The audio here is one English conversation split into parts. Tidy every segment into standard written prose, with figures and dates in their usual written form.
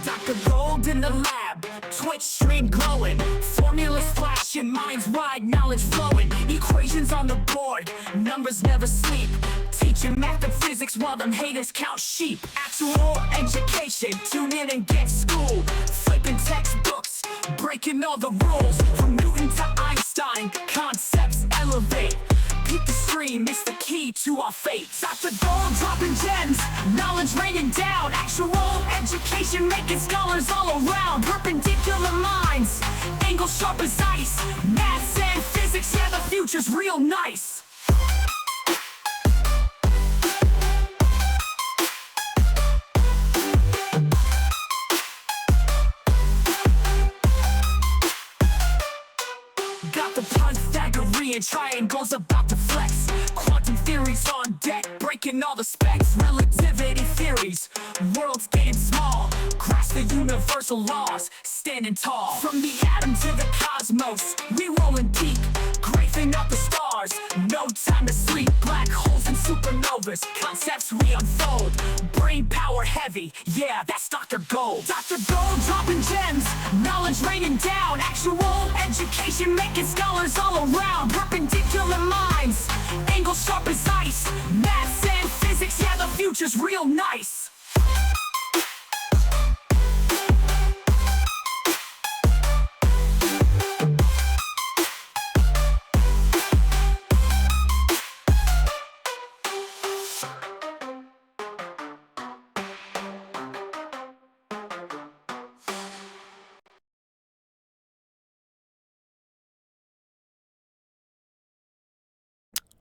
Dr. Gold in the lab, Twitch stream glowing, formulas flashing, minds wide, knowledge flowing, equations on the board, numbers never sleep, teaching math and physics while them haters count sheep. Actual education, tune in and get schooled, flipping textbooks, breaking all the rules, from Newton to Einstein, concepts elevate. Keep the stream, it's the key to our fate. Dr. Gold dropping gems, knowledge raining down, actual education making scholars all around. Perpendicular minds, angles sharp as ice, maths and physics, yeah, the future's real nice. Got the Pythagorean triangles about to flex, quantum theories on deck, breaking all the specs. Relativity theories, worlds getting small, grasp the universal laws, standing tall. From the atom to the cosmos, we rolling deep, grazing up the stars, no time to sleep. Black holes and supernovas, concepts we unfold, brain power heavy, yeah, that's Dr. Gold. Dr. Gold dropping gems, knowledge raining down, actual education making scholars all around. Perpendicular minds, angles sharp as ice, maths and physics, yeah, the future's real nice.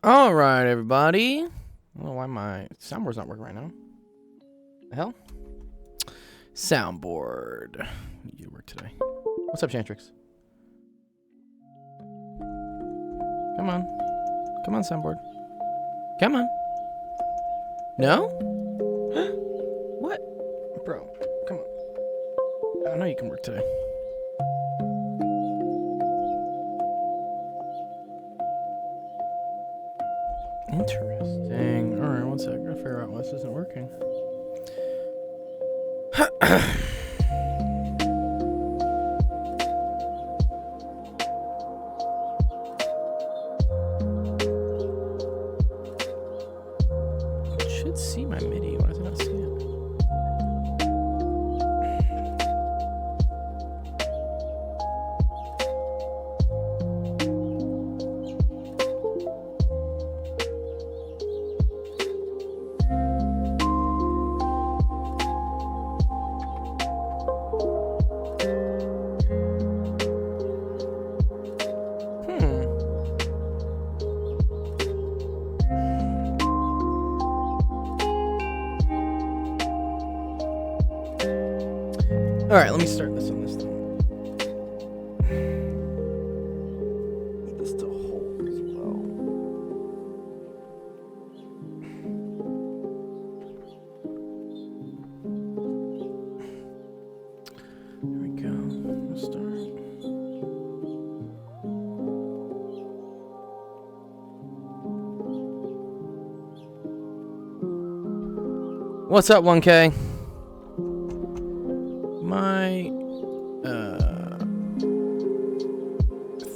All right, everybody. I don't know why my soundboard's not working right now. The hell? Soundboard. Need to work today. What's up, Chantrix? Come on. Come on, soundboard. Come on. No? What? Bro, come on. I know you can work today. Interesting. Alright, one sec. I gotta figure out why this isn't working. It should see my MIDI. Why does it not see it? All right, let me start this on this thing. Need this to hold as well. There we go. Let's start. What's up, 1K? My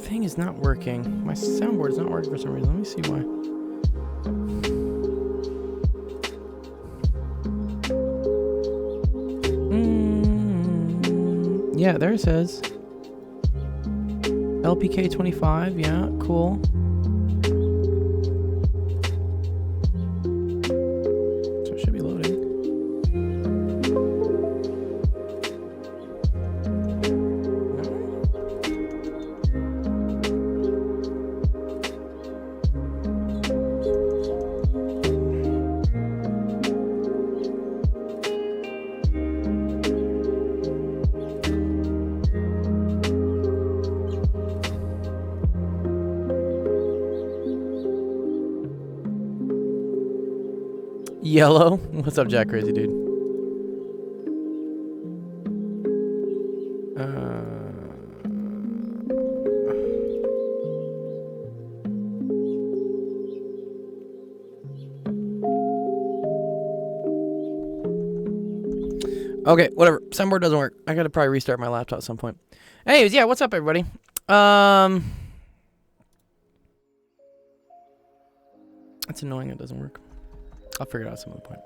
thing is not working. My soundboard is not working for some reason. Let me see why. Yeah, there it says LPK 25. Yeah, cool. So it should be loading. Yellow. What's up, Jack Crazy Dude? Okay, whatever. Soundboard doesn't work. I gotta probably restart my laptop at some point. Anyways, yeah, what's up, everybody? That's annoying it doesn't work. I'll figure it out some other point.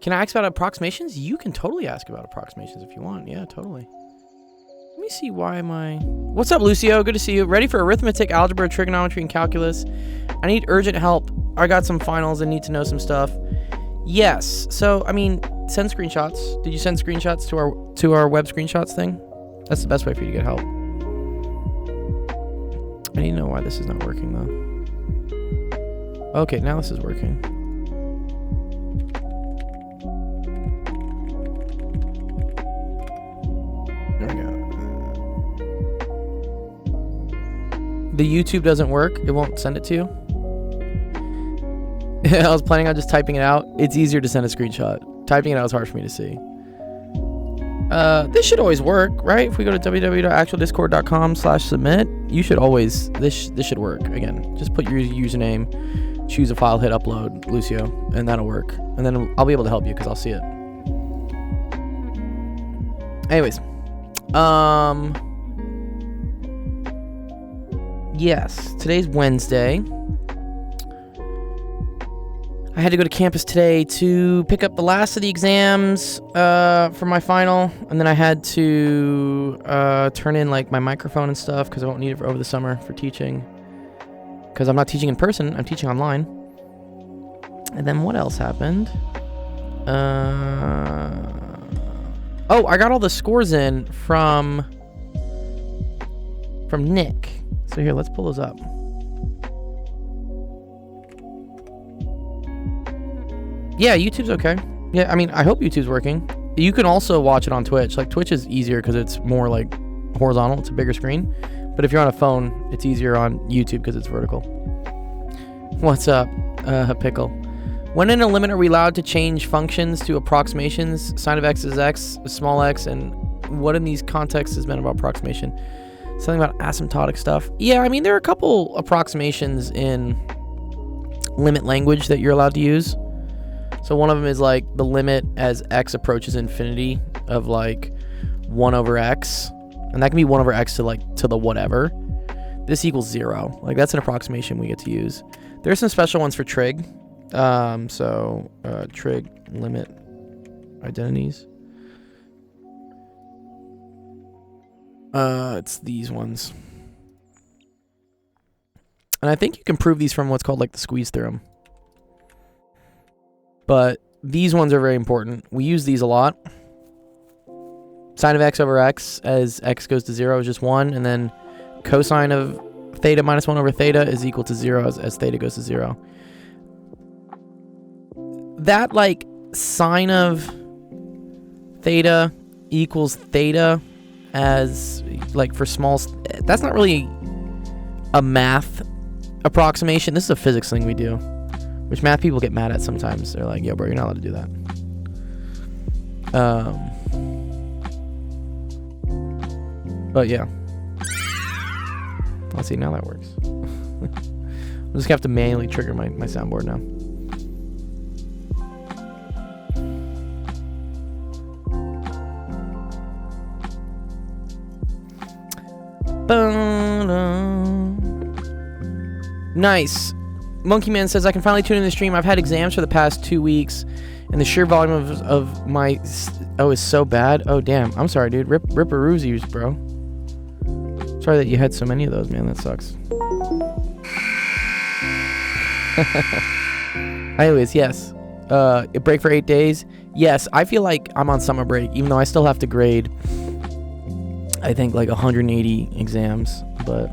Can I ask about approximations? You can totally ask about approximations if you want. Yeah, totally. Let me see why my... What's up, Lucio? Good to see you. Ready for arithmetic, algebra, trigonometry, and calculus? I need urgent help. I got some finals and need to know some stuff. Yes. So, I mean, send screenshots. Did you send screenshots to our web screenshots thing? That's the best way for you to get help. I need to know why this is not working, though. Okay, now this is working. There we go. The YouTube doesn't work. It won't send it to you. I was planning on just typing it out. It's easier to send a screenshot. Typing it out is hard for me to see. This should always work, right? If we go to www.actualdiscord.com/submit, you should always, this should work. Again, just put your username, choose a file, hit upload, Lucio, and that'll work. And then I'll be able to help you because I'll see it. Anyways, yes, today's Wednesday. I had to go to campus today to pick up the last of the exams for my final, and then I had to turn in like my microphone and stuff because I won't need it for over the summer for teaching. Because I'm not teaching in person, I'm teaching online. And then what else happened? Oh, I got all the scores in from Nick. So here, let's pull those up. Yeah, YouTube's okay. Yeah, I mean, I hope YouTube's working. You can also watch it on Twitch. Like, Twitch is easier because it's more, like, horizontal. It's a bigger screen. But if you're on a phone, it's easier on YouTube because it's vertical. What's up, Pickle? When in a limit are we allowed to change functions to approximations? Sine of x is x, small x, and what in these contexts is meant about approximation? Something about asymptotic stuff. Yeah, I mean, there are a couple approximations in limit language that you're allowed to use. So one of them is like the limit as x approaches infinity of like 1 over x. And that can be 1 over x to like to the whatever. This equals 0. Like that's an approximation we get to use. There's some special ones for trig. Trig limit identities. It's these ones. And I think you can prove these from what's called like the squeeze theorem. But these ones are very important. We use these a lot. Sine of x over x as x goes to 0 is just 1. And then cosine of theta minus 1 over theta is equal to 0 as theta goes to 0. That, like, sine of theta equals theta as, like, for small... That's not really a math approximation. This is a physics thing we do. Which math people get mad at sometimes. They're like, yo, bro, you're not allowed to do that. But yeah. Let's see, now that works. I'm just gonna have to manually trigger my soundboard now. Nice. Monkey Man says, I can finally tune in the stream. I've had exams for the past 2 weeks, and the sheer volume of my... Oh, is so bad? Oh, damn. I'm sorry, dude. Ripperoosies, bro. Sorry that you had so many of those, man. That sucks. Anyways, yes. A break for 8 days. Yes, I feel like I'm on summer break, even though I still have to grade, I think, like 180 exams, but...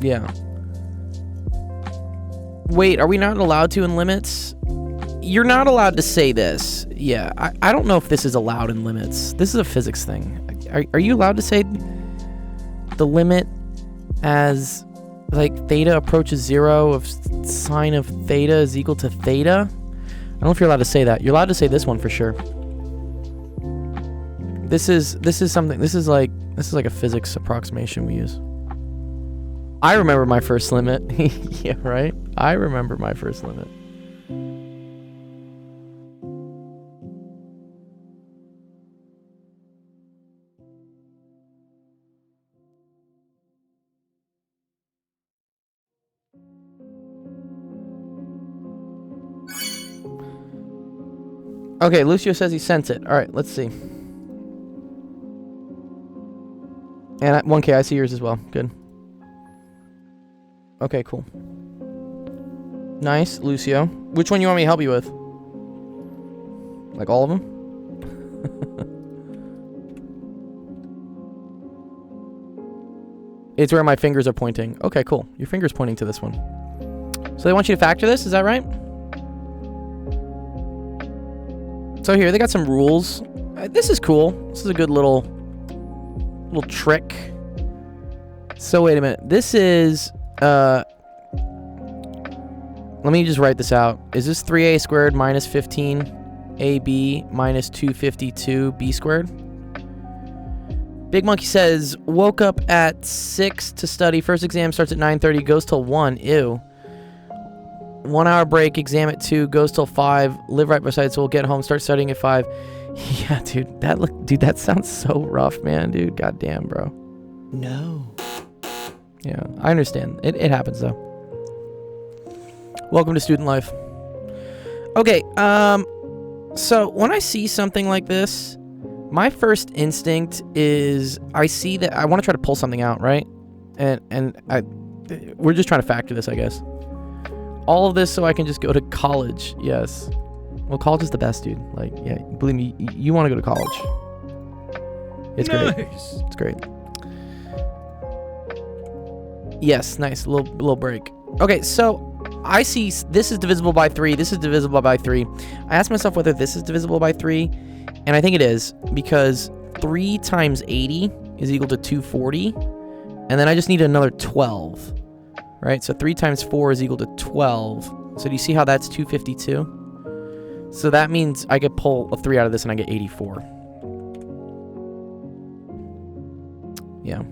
yeah. Wait, are we not allowed to in limits? You're not allowed to say this. Yeah, I don't know if this is allowed in limits. This is a physics thing. Are you allowed to say the limit as, like, theta approaches 0 of sine of theta is equal to theta? I don't know if you're allowed to say that. You're allowed to say this one for sure. This is something. This is like a physics approximation we use. I remember my first limit. Yeah, right? I remember my first limit. Okay, Lucio says he sent it. All right, let's see. And 1K, I see yours as well. Good. Okay, cool. Nice, Lucio. Which one you want me to help you with? Like all of them? It's where my fingers are pointing. Okay, cool. Your finger's pointing to this one. So they want you to factor this, is that right? So here, they got some rules. This is cool. This is a good little trick. So wait a minute. This is, let me just write this out. Is this 3a squared minus 15ab minus 252b squared? Big Monkey says, woke up at 6 to study. First exam starts at 9:30, goes till 1. Ew. 1 hour break, exam at 2, goes till 5. Live right beside, so we'll get home, start studying at 5. Yeah, dude, that sounds so rough, man, dude. Goddamn, bro. No. Yeah, I understand. It happens, though. Welcome to student life. Okay, so when I see something like this, my first instinct is I see that I want to try to pull something out, right? And we're just trying to factor this, I guess. All of this so I can just go to college. Yes. Well, college is the best, dude. Like, yeah, believe me, you want to go to college. It's great. It's great. Yes, nice. Little break. Okay, so I see this is divisible by 3. This is divisible by 3. I asked myself whether this is divisible by 3. And I think it is, because 3 times 80 is equal to 240. And then I just need another 12. Right? So 3 times 4 is equal to 12. So do you see how that's 252? So that means I could pull a 3 out of this and I get 84. Yeah.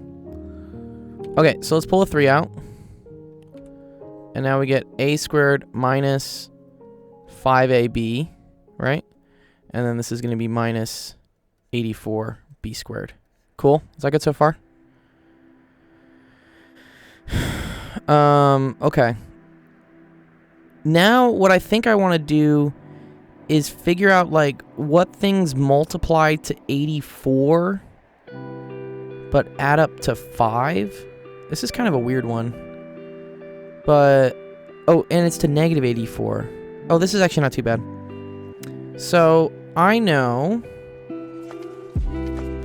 Okay, so let's pull a 3 out. And now we get a squared minus 5ab, right? And then this is going to be minus 84b squared. Cool. Is that good so far? Okay. Now what I think I want to do is figure out like what things multiply to 84 but add up to 5. This is kind of a weird one. But oh, and it's to negative 84. Oh, this is actually not too bad. So I know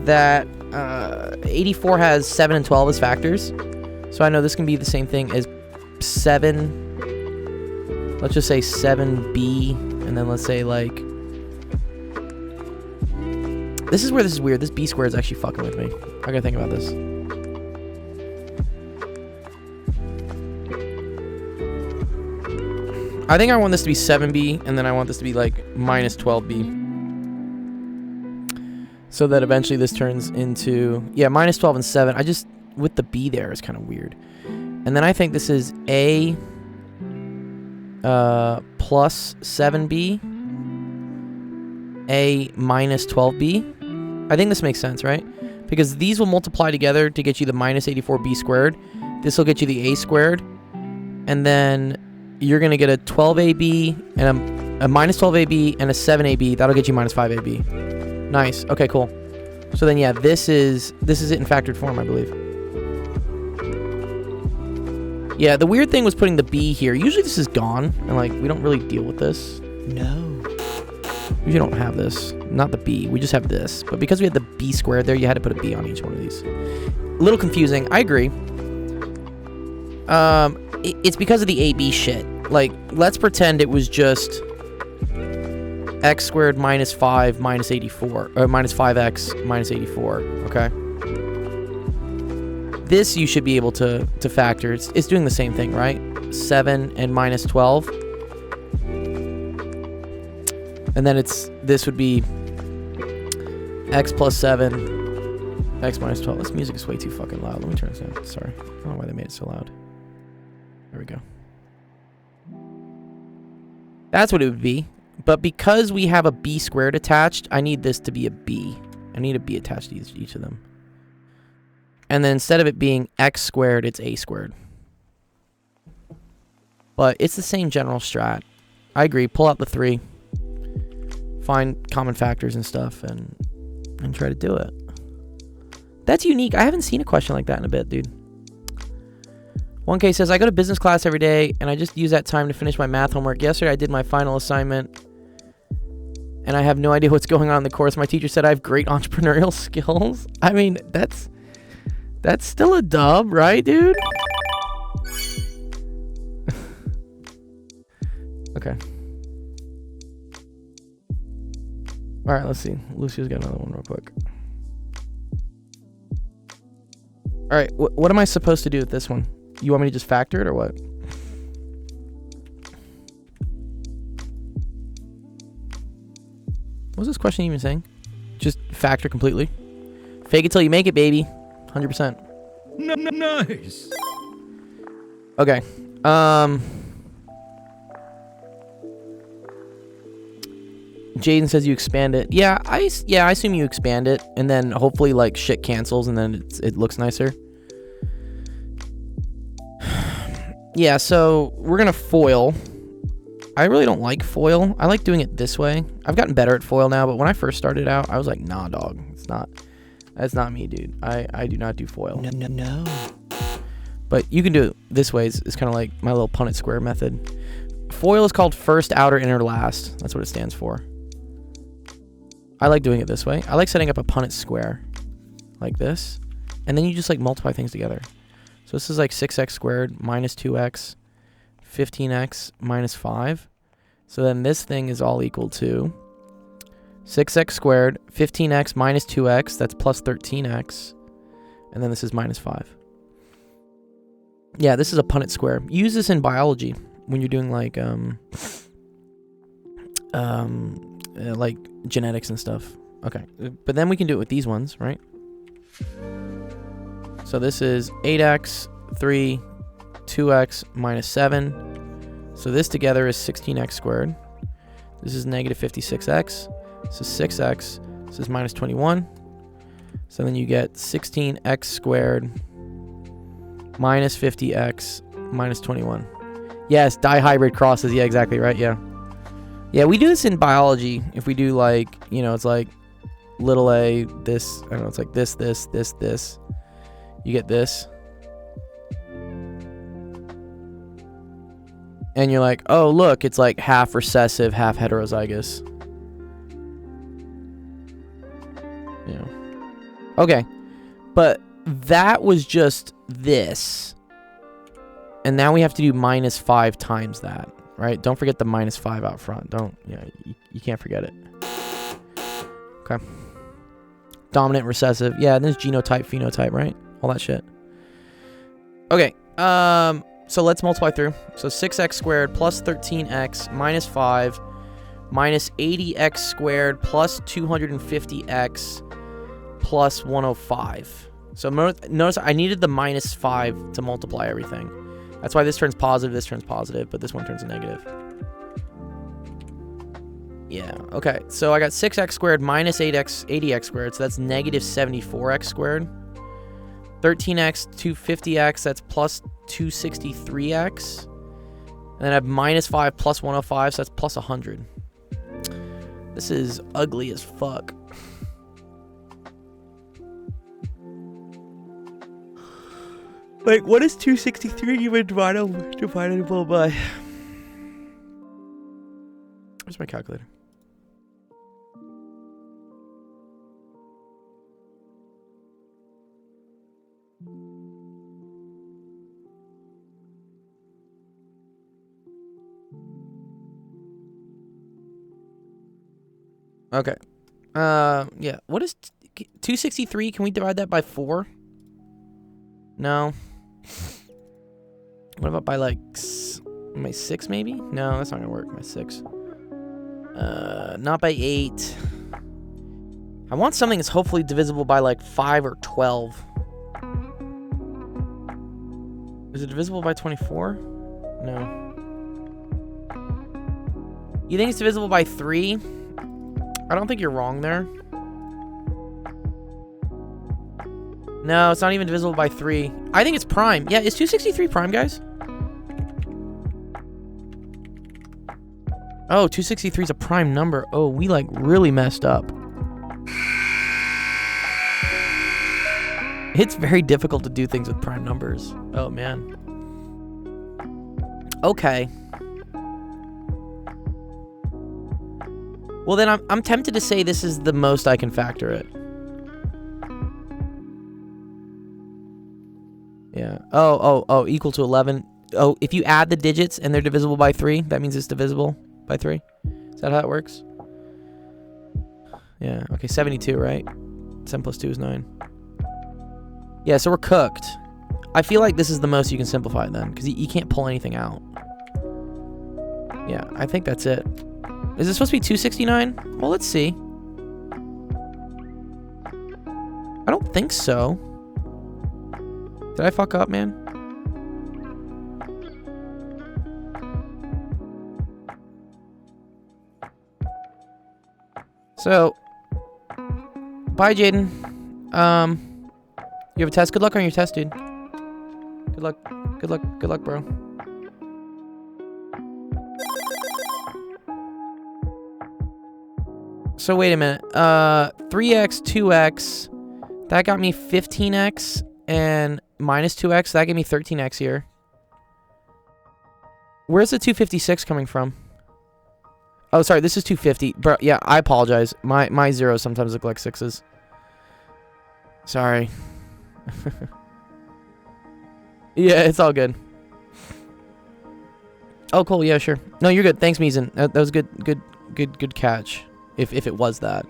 that 84 has 7 and 12 as factors. So I know this can be the same thing as 7. Let's just say 7b. And then let's say like... This is where this is weird. This b squared is actually fucking with me. I gotta think about this. I think I want this to be 7b, and then I want this to be like minus 12b. So that eventually this turns into... Yeah, minus 12 and 7. I just... With the b there is kind of weird. And then I think this is a plus 7b. A minus 12b. I think this makes sense, right? Because these will multiply together to get you the minus 84b squared. This will get you the a squared. And then you're going to get a 12ab and a minus 12ab and a 7ab. That'll get you minus 5ab. Nice. Okay, cool. So then, yeah, this is it in factored form, I believe. Yeah, the weird thing was putting the b here. Usually this is gone, and like we don't really deal with this. No. We don't have this. Not the b. We just have this. But because we had the b squared there, you had to put a b on each one of these. A little confusing. I agree. It's because of the ab shit. Like, let's pretend it was just x squared minus 5 minus 84. Or minus 5x minus 84. Okay? This you should be able to factor. It's doing the same thing, right? 7 and minus 12. And then this would be x plus 7, x minus 12. This music is way too fucking loud. Let me turn this down. Sorry. I don't know why they made it so loud. There we go. That's what it would be. But because we have a b squared attached, I need this to be a b. I need a b attached to each of them. And then instead of it being x squared, it's a squared. But it's the same general strat. I agree. Pull out the 3. find common factors and stuff and try to do it. That's unique. I haven't seen a question like that in a bit, dude. 1K says, I go to business class every day, and I just use that time to finish my math homework. Yesterday, I did my final assignment, and I have no idea what's going on in the course. My teacher said I have great entrepreneurial skills. I mean, that's still a dub, right, dude? Okay. All right, let's see. Lucio's got another one real quick. All right, what am I supposed to do with this one? You want me to just factor it or what? What was this question even saying? Just factor completely. Fake it till you make it, baby. 100%. Nice. Okay. Jaden says you expand it. Yeah, I assume you expand it, and then hopefully like shit cancels, and then it looks nicer. Yeah, so we're gonna foil. I really don't like foil. I like doing it this way. I've gotten better at foil now, but when I first started out, I was like, nah, dog. That's not me, dude. I do not do foil. No. But you can do it this way. It's kind of like my little Punnett square method. Foil is called first, outer, inner, last. That's what it stands for. I like doing it this way. I like setting up a Punnett square like this, and then you just like multiply things together. So this is like 6x squared minus 2x, 15x minus 5. So then this thing is all equal to 6x squared, 15x minus 2x, that's plus 13x, and then this is minus 5. Yeah, this is a Punnett square. Use this in biology when you're doing like genetics and stuff. Okay, but then we can do it with these ones, right? So this is 8x, 3, 2x minus 7. So this together is 16x squared. This is negative 56x. This is 6x. This is minus 21. So then you get 16x squared minus 50x minus 21. Yes, dihybrid crosses. Yeah, exactly right. Yeah. Yeah, we do this in biology. If we do like, it's like little a, this, I don't know, it's like this. You get this. And you're like, oh, look, it's like half recessive, half heterozygous. Okay. But that was just this. And now we have to do minus 5 times that, right? Don't forget the minus 5 out front. You can't forget it. Okay. Dominant, recessive. Yeah, and there's genotype, phenotype, right? All that shit. Okay. So let's multiply through. So 6x squared plus 13x minus 5 minus 80x squared plus 250x plus 105. So notice I needed the minus 5 to multiply everything. That's why this turns positive, this turns positive, but this one turns negative. Yeah, okay. So I got 6x squared minus 80x squared, so that's negative 74x squared. 13x, 250x, that's plus 263x. And then I have minus 5 plus 105, so that's plus 100. This is ugly as fuck. Like, what is 263 even dividable by? Where's my calculator? Okay. Yeah. What is 263? Can we divide that by 4? No. What about by like my 6 maybe? No, that's not gonna work. My 6. Not by 8. I want something that's hopefully divisible by like 5 or 12. Is it divisible by 24? No. You think it's divisible by 3? I don't think you're wrong there. No, it's not even divisible by 3. I think it's prime. Yeah, is 263 prime, guys? Oh, 263 is a prime number. Oh, we like really messed up. It's very difficult to do things with prime numbers. Oh, man. Okay. Well, then I'm tempted to say this is the most I can factor it. Yeah. Oh, equal to 11. Oh, if you add the digits and they're divisible by 3, that means it's divisible by 3. Is that how it works? Yeah. Okay, 72, right? 7 plus 2 is 9. Yeah, so we're cooked. I feel like this is the most you can simplify it then, because you can't pull anything out. Yeah, I think that's it. Is it supposed to be 269? Well, let's see. I don't think so. Did I fuck up, man? So, bye, Jaden. You have a test? Good luck on your test, dude. Good luck. Good luck. Good luck, bro. So wait a minute. 3x, 2x. That got me 15x, and minus 2x. That gave me 13x here. Where's the 256 coming from? Oh, sorry. This is 250. Bro, yeah, I apologize. My zeros sometimes look like 6s. Sorry. Yeah, it's all good. Oh, cool. Yeah, sure. No, you're good. Thanks, Meezen. That was good catch. If it was that.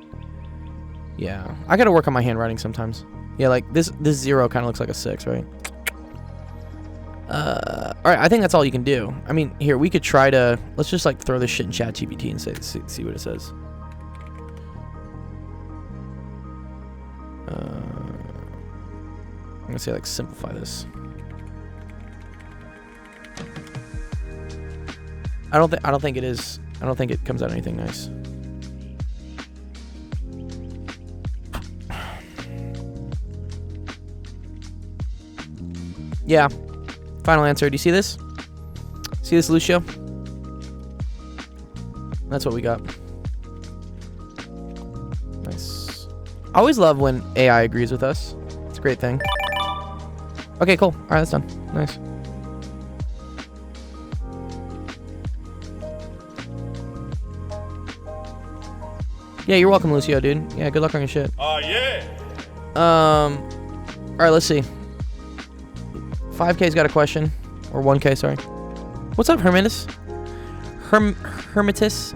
Yeah. I gotta work on my handwriting sometimes. Yeah, like this 0 kind of looks like a 6, right? Alright, I think that's all you can do. I mean, here, we could try to... Let's just, like, throw this shit in ChatGPT and see what it says. I'm gonna say, like, simplify this. I don't think it is. I don't think it comes out anything nice. Yeah. Final answer. Do you see this? See this, Lucio? That's what we got. Nice. I always love when AI agrees with us. It's a great thing. Okay, cool. Alright, that's done. Nice. Yeah, you're welcome, Lucio, dude. Yeah, good luck on your shit. Yeah. Alright, let's see. 5K's got a question. Or 1K, sorry. What's up, Hermitus? Hermitus?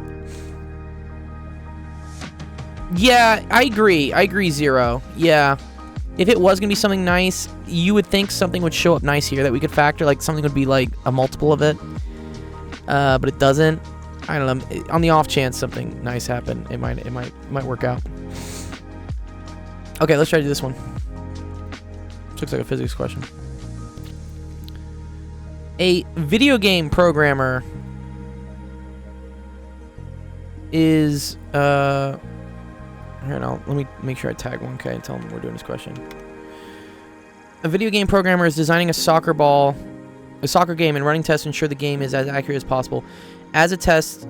Yeah, I agree, 0. Yeah. If it was going to be something nice, you would think something would show up nice here that we could factor. Like, something would be, like, a multiple of it. But it doesn't. I don't know. On the off chance something nice happened, it might work out. Okay, let's try to do this one. This looks like a physics question. A video game programmer is here, now let me make sure I tag 1K and tell him we're doing this question. A video game programmer is designing a soccer game and running tests to ensure the game is as accurate as possible. As a test,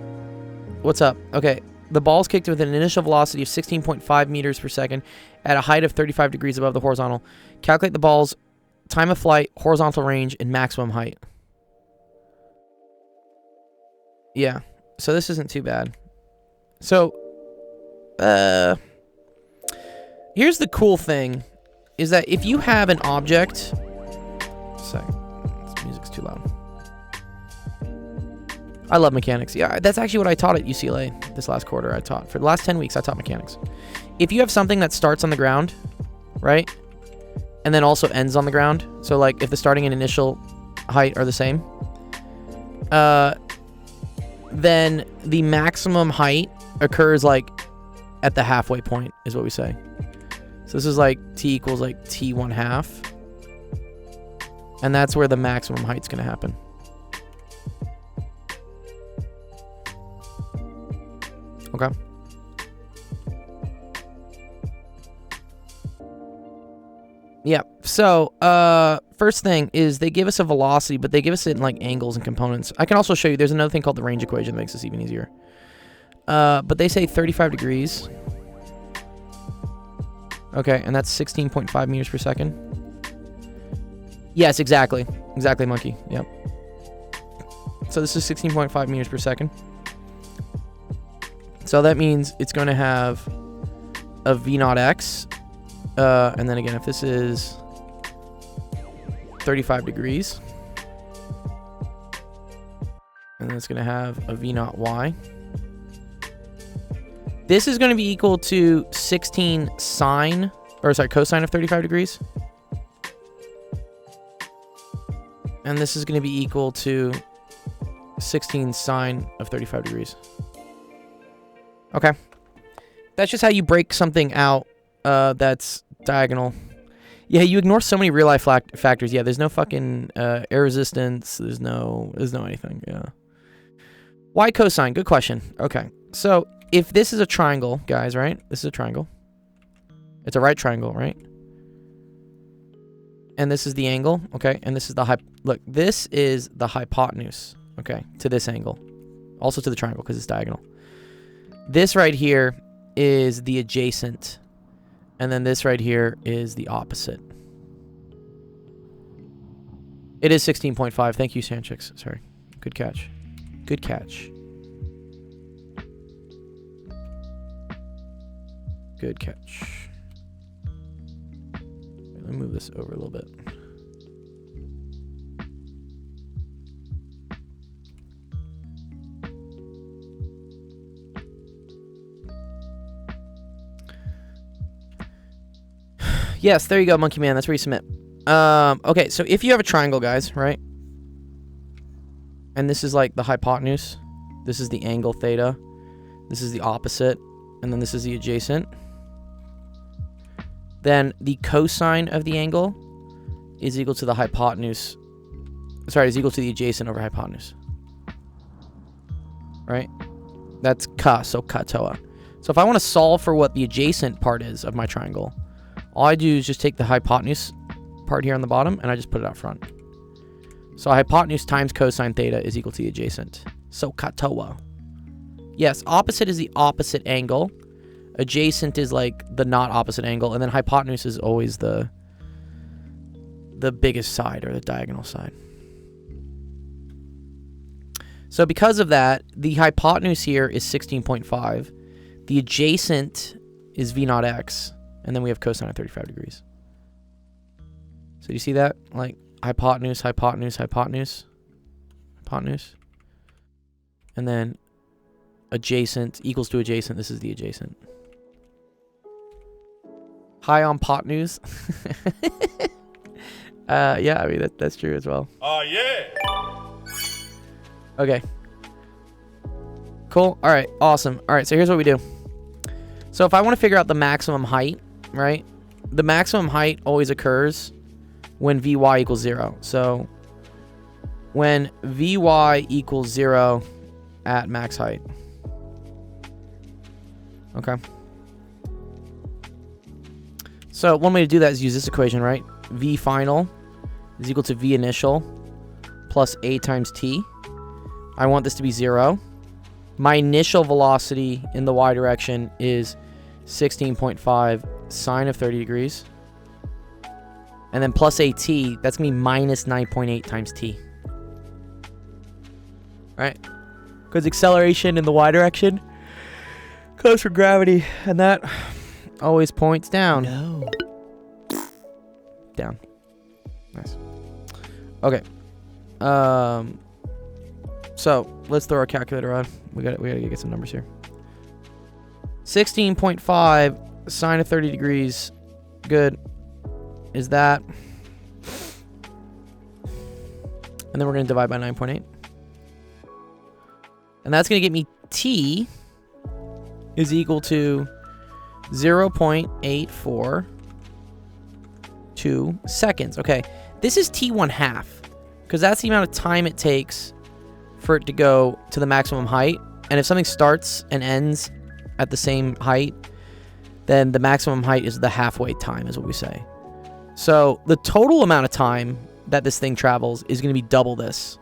what's up? Okay, the ball is kicked with an initial velocity of 16.5 meters per second at a height of 35 degrees above the horizontal. Calculate the ball's time of flight, horizontal range, and maximum height. Yeah, so this isn't too bad. So, here's the cool thing, is that if you have an object... This music's too loud. I love mechanics. Yeah, that's actually what I taught at UCLA this last quarter. For the last 10 weeks, I taught mechanics. If you have something that starts on the ground, right, and then also ends on the ground, so like if the starting and initial height are the same, then the maximum height occurs like at the halfway point, is what we say. So this is like t equals like t1/2, and that's where the maximum height's going to happen. Okay. Yeah, so, first thing is they give us a velocity, but they give us it in, like, angles and components. I can also show you, there's another thing called the range equation that makes this even easier. But they say 35 degrees. Okay, and that's 16.5 meters per second. Yes, exactly. Exactly, monkey. Yep. So this is 16.5 meters per second. So that means it's going to have a V naught X. And then again, if this is 35 degrees, and then it's going to have a V naught Y. This is going to be equal to 16 sine, or sorry, cosine of 35 degrees. And this is going to be equal to 16 sine of 35 degrees. Okay. That's just how you break something out that's diagonal. Yeah, you ignore so many real life factors. Yeah, there's no fucking air resistance. There's no anything. Yeah. Why cosine? Good question. Okay. So if this is a triangle, guys, right? This is a triangle. It's a right triangle, right? And this is the angle, okay? And this is the look, this is the hypotenuse, okay, to this angle. Also to the triangle because it's diagonal. This right here is the adjacent. And then this right here is the opposite. It is 16.5. Thank you, Sanchix. Sorry. Good catch. Good catch. Good catch. Let me move this over a little bit. Yes, there you go, Monkey Man. That's where you submit. Okay, so if you have a triangle, guys, right? And this is like the hypotenuse. This is the angle theta. This is the opposite. And then this is the adjacent. Then the cosine of the angle is equal to the hypotenuse. Sorry, is equal to the adjacent over hypotenuse. Right? That's ka, so katoa. So if I want to solve for what the adjacent part is of my triangle, all I do is just take the hypotenuse part here on the bottom and I just put it out front. So hypotenuse times cosine theta is equal to the adjacent. So katoa. Yes, opposite is the opposite angle. Adjacent is like the not opposite angle, and then hypotenuse is always the biggest side or the diagonal side. So because of that, the hypotenuse here is 16.5. The adjacent is V naught X, and then we have cosine of 35 degrees. So do you see that? Like hypotenuse, hypotenuse, hypotenuse, hypotenuse. And then adjacent equals to adjacent. This is the adjacent. High on pot news. Yeah, I mean that's true as well. Oh yeah. Okay. Cool. All right. Awesome. All right. So here's what we do. So if I want to figure out the maximum height, right? The maximum height always occurs when Vy equals 0. So when Vy equals 0 at max height. Okay. So one way to do that is use this equation, right? V final is equal to V initial plus A times T. I want this to be 0. My initial velocity in the y direction is 16.5 sine of 30 degrees. And then plus AT, that's going to be minus 9.8 times T. Right? Because acceleration in the y direction comes from gravity, and that always points down. No. Down. Nice. Okay. So let's throw our calculator on. We gotta get some numbers here. 16.5 sine of 30 degrees. Good. Is that? And then we're gonna divide by 9.8. And that's gonna get me T is equal to 0.842 seconds. Okay, this is T1/2 because that's the amount of time it takes for it to go to the maximum height. And if something starts and ends at the same height, then the maximum height is the halfway time, is what we say. So the total amount of time that this thing travels is going to be double this.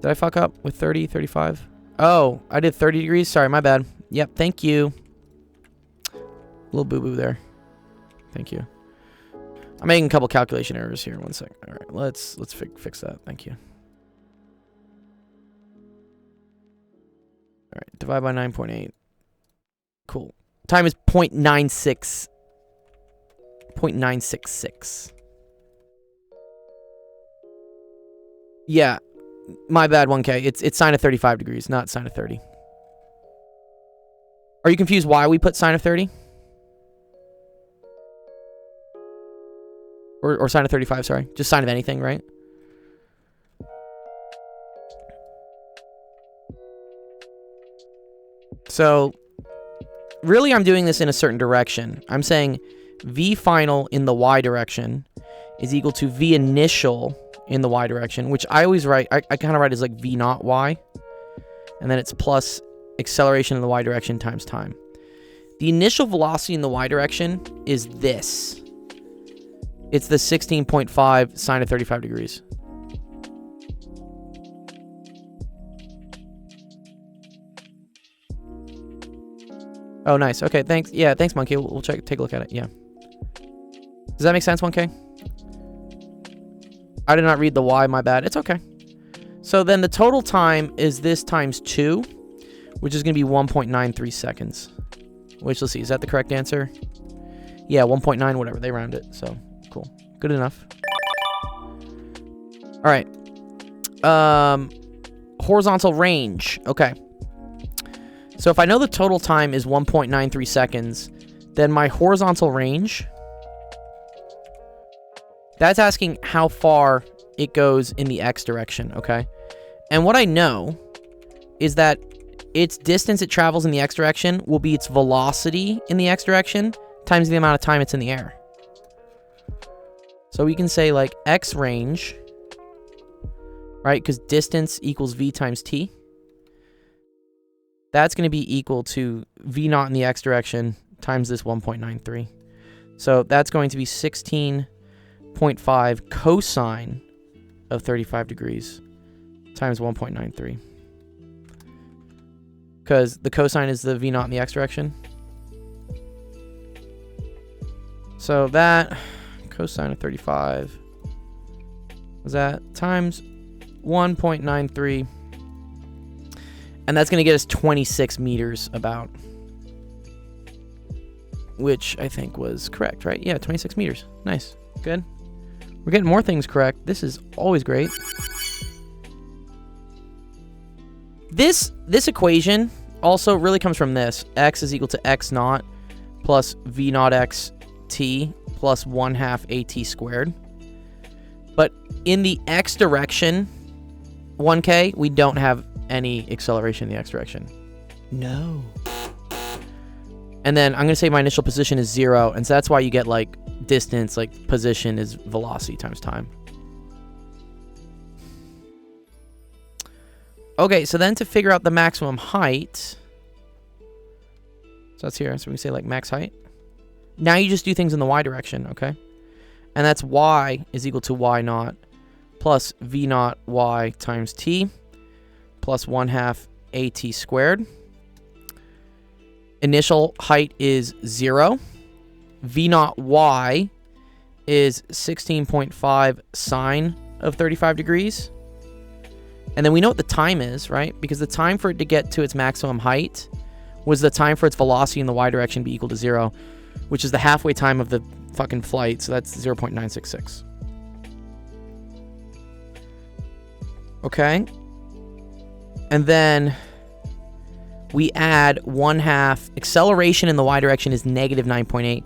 Does Did I fuck up with 30, 35? Oh, I did 30 degrees. Sorry, my bad. Yep, thank you. Little boo-boo there. Thank you. I'm making a couple calculation errors here. 1 second. All right, let's fix that. Thank you. All right, divide by 9.8. Cool. Time is 0.96. 0.966. Yeah, my bad, 1K. It's sine of 35 degrees, not sine of 30. Are you confused why we put sine of 30? Or sine of 35, sorry. Just sine of anything, right? So, really I'm doing this in a certain direction. I'm saying V final in the Y direction is equal to V initial in the Y direction, which I always write, I kind of write as like V naught Y. And then it's plus acceleration in the Y direction times time. The initial velocity in the Y direction is this. It's the 16.5 sine of 35 degrees. Oh, nice. Okay, thanks. Yeah, thanks, Monkey. We'll take a look at it. Yeah. Does that make sense, 1K? I did not read the Y, my bad. It's okay. So then the total time is this times 2, which is going to be 1.93 seconds. Which, let's see, is that the correct answer? Yeah, 1.9, whatever. They round it, so cool. Good enough. All right. Horizontal range. Okay. So if I know the total time is 1.93 seconds, then my horizontal range, that's asking how far it goes in the x direction, okay? And what I know is that its distance it travels in the x direction will be its velocity in the x direction times the amount of time it's in the air. So we can say like x range, right? Because distance equals v times t. That's going to be equal to v naught in the x direction times this 1.93. So that's going to be 16.5 cosine of 35 degrees times 1.93. Because the cosine is the v naught in the x direction. So that cosine of 35 was that times 1.93. And that's going to get us 26 meters about. Which I think was correct, right? Yeah, 26 meters. Nice. Good. We're getting more things correct. This is always great. This equation also really comes from this. X is equal to x naught plus v naught x t plus 1/2 at squared. But in the x direction, 1K, we don't have any acceleration in the x direction. No. And then I'm going to say my initial position is 0, and so that's why you get like distance, like position is velocity times time. Okay, so then to figure out the maximum height, so that's here, so we can say like max height. Now you just do things in the y direction, okay? And that's y is equal to y naught plus v naught y times t plus 1/2 at squared. Initial height is 0. V naught y is 16.5 sine of 35 degrees. And then we know what the time is, right? Because the time for it to get to its maximum height was the time for its velocity in the y direction be equal to 0, which is the halfway time of the fucking flight, so that's 0.966. Okay. And then we add 1/2. Acceleration in the y direction is negative 9.8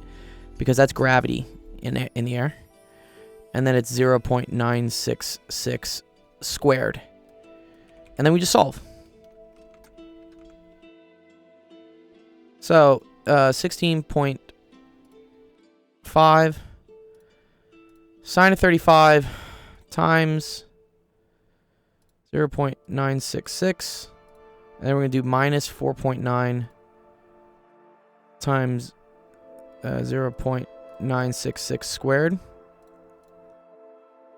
because that's gravity in the air. And then it's 0.966 squared. And then we just solve. So 16.5 sine of 35 times 0.966. And then we're going to do minus 4.9 times 0.966 squared.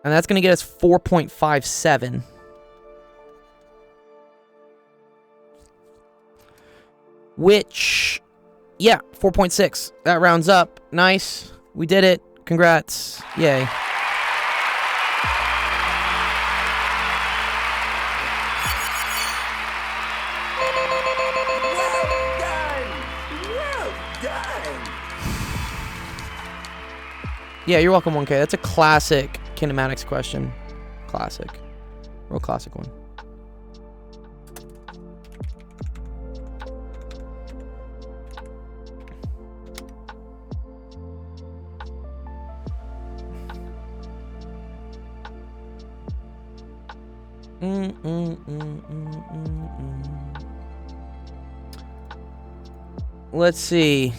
And that's going to get us 4.57. which, yeah, 4.6. That rounds up. Nice. We did it. Congrats. Yay. Yeah, you're welcome, 1K. That's a classic kinematics question. Classic. Real classic one. Let's see.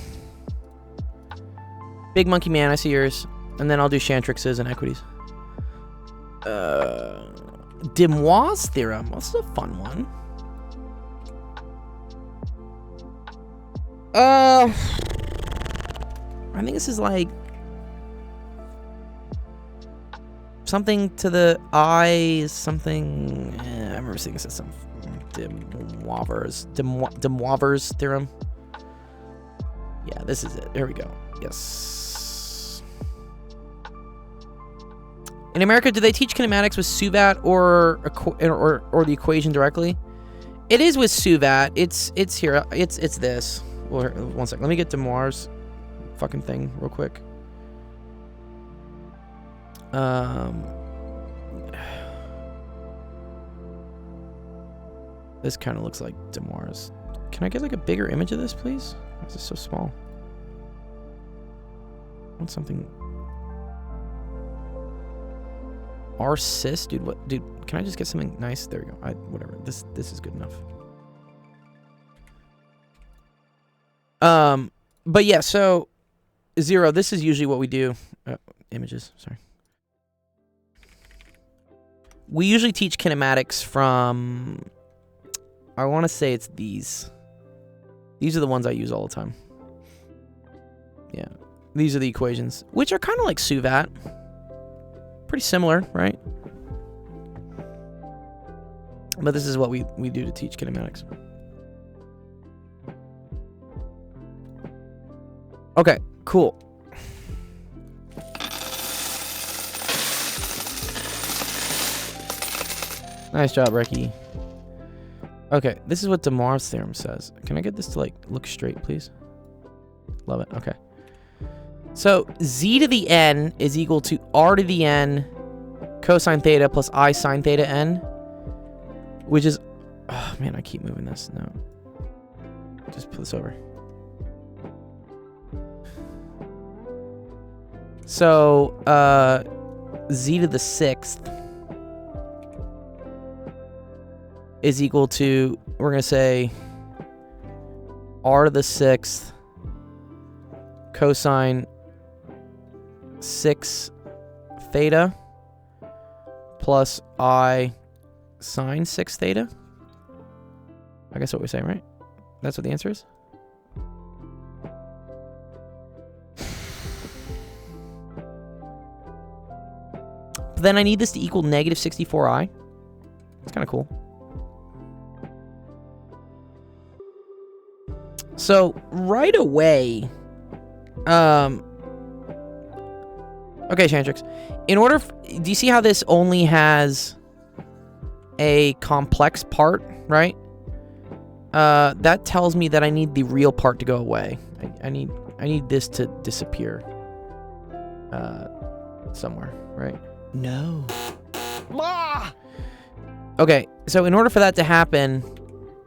Big Monkey Man, I see yours. And then I'll do Chantrix's and equities. Demois theorem. This is a fun one. I think this is like something to the eye, something. I remember seeing this as some Demoivre's theorem. Yeah, this is it. Here we go. Yes. In America, do they teach kinematics with SUVAT or the equation directly? It is with SUVAT. It's here. It's this. Well, one second. Let me get Demoivre's fucking thing real quick. This kind of looks like Demoivre's. Can I get like a bigger image of this, please? This is so small. I want something. R-Sys? Dude, what? Dude, can I just get something nice? There we go. Whatever. This is good enough. But yeah, so Zero, this is usually what we do. Images, sorry. We usually teach kinematics from, I want to say it's these. These are the ones I use all the time. Yeah. These are the equations, which are kind of like SUVAT. Pretty similar, right? But this is what we do to teach kinematics. Okay, cool. Nice job, Ricky. Okay, this is what Demoivre's theorem says. Can I get this to like look straight, please? Love it. Okay. So z to the n is equal to r to the n cosine theta plus I sine theta n, which is, oh man, I keep moving this. No, just put this over. So z to the 6th is equal to, we're gonna say r to the 6th cosine 6 theta plus I sine 6 theta. I guess what we're saying, right? That's what the answer is. But then I need this to equal negative 64i. It's kind of cool. So right away, okay, Chantrix. In order, do you see how this only has a complex part, right? That tells me that I need the real part to go away. I need this to disappear somewhere, right? No. Okay, so in order for that to happen,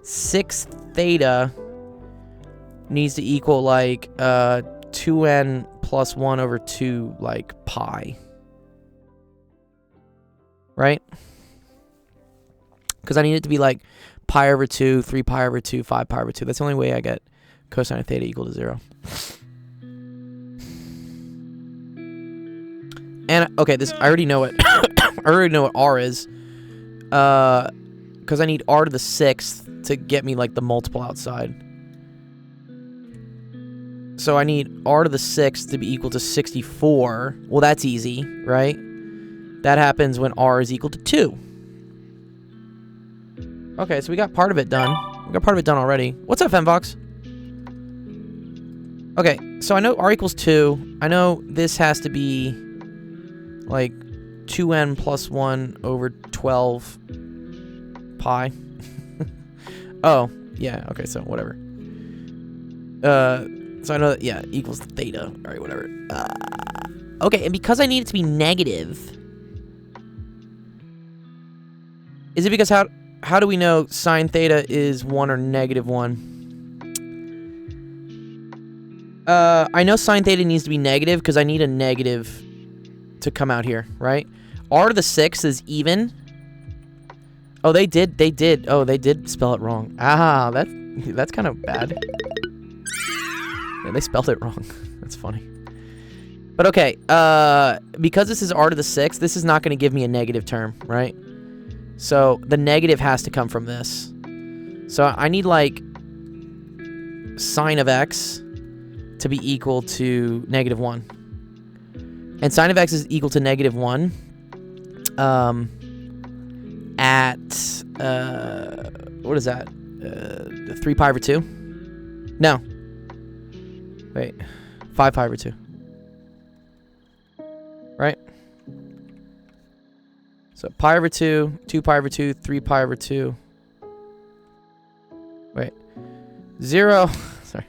6 theta needs to equal like 2n plus 1 over 2 like pi. Right? Because I need it to be like pi over 2, 3 pi over 2, 5 pi over 2. That's the only way I get cosine of theta equal to 0. And okay, this I already know it. I already know what r is. Because I need r to the 6th to get me like the multiple outside. So I need r to the 6th to be equal to 64. Well, that's easy, right? That happens when r is equal to 2. Okay, so we got part of it done. We got part of it done already. What's up, Femvox? Okay, so I know r equals 2. I know this has to be like 2n plus 1 over 12 pi. Oh, yeah, okay, so whatever. So I know that, yeah, equals theta. Alright, whatever. Okay, and because I need it to be negative, is it because how do we know sine theta is 1 or negative 1? I know sine theta needs to be negative because I need a negative to come out here, right? R to the 6 is even. Oh, they did. Oh, they did spell it wrong. Ah, that's kind of bad. Yeah, they spelled it wrong. That's funny. But okay, because this is r to the 6, this is not going to give me a negative term, right? So the negative has to come from this. So I need like sine of x to be equal to negative 1. And sine of x is equal to negative 1 at, what is that? 3 pi over 2? No. Wait. 5 pi over 2. Right? So pi over 2, 2 pi over 2, 3 pi over 2. Wait. 0. Sorry.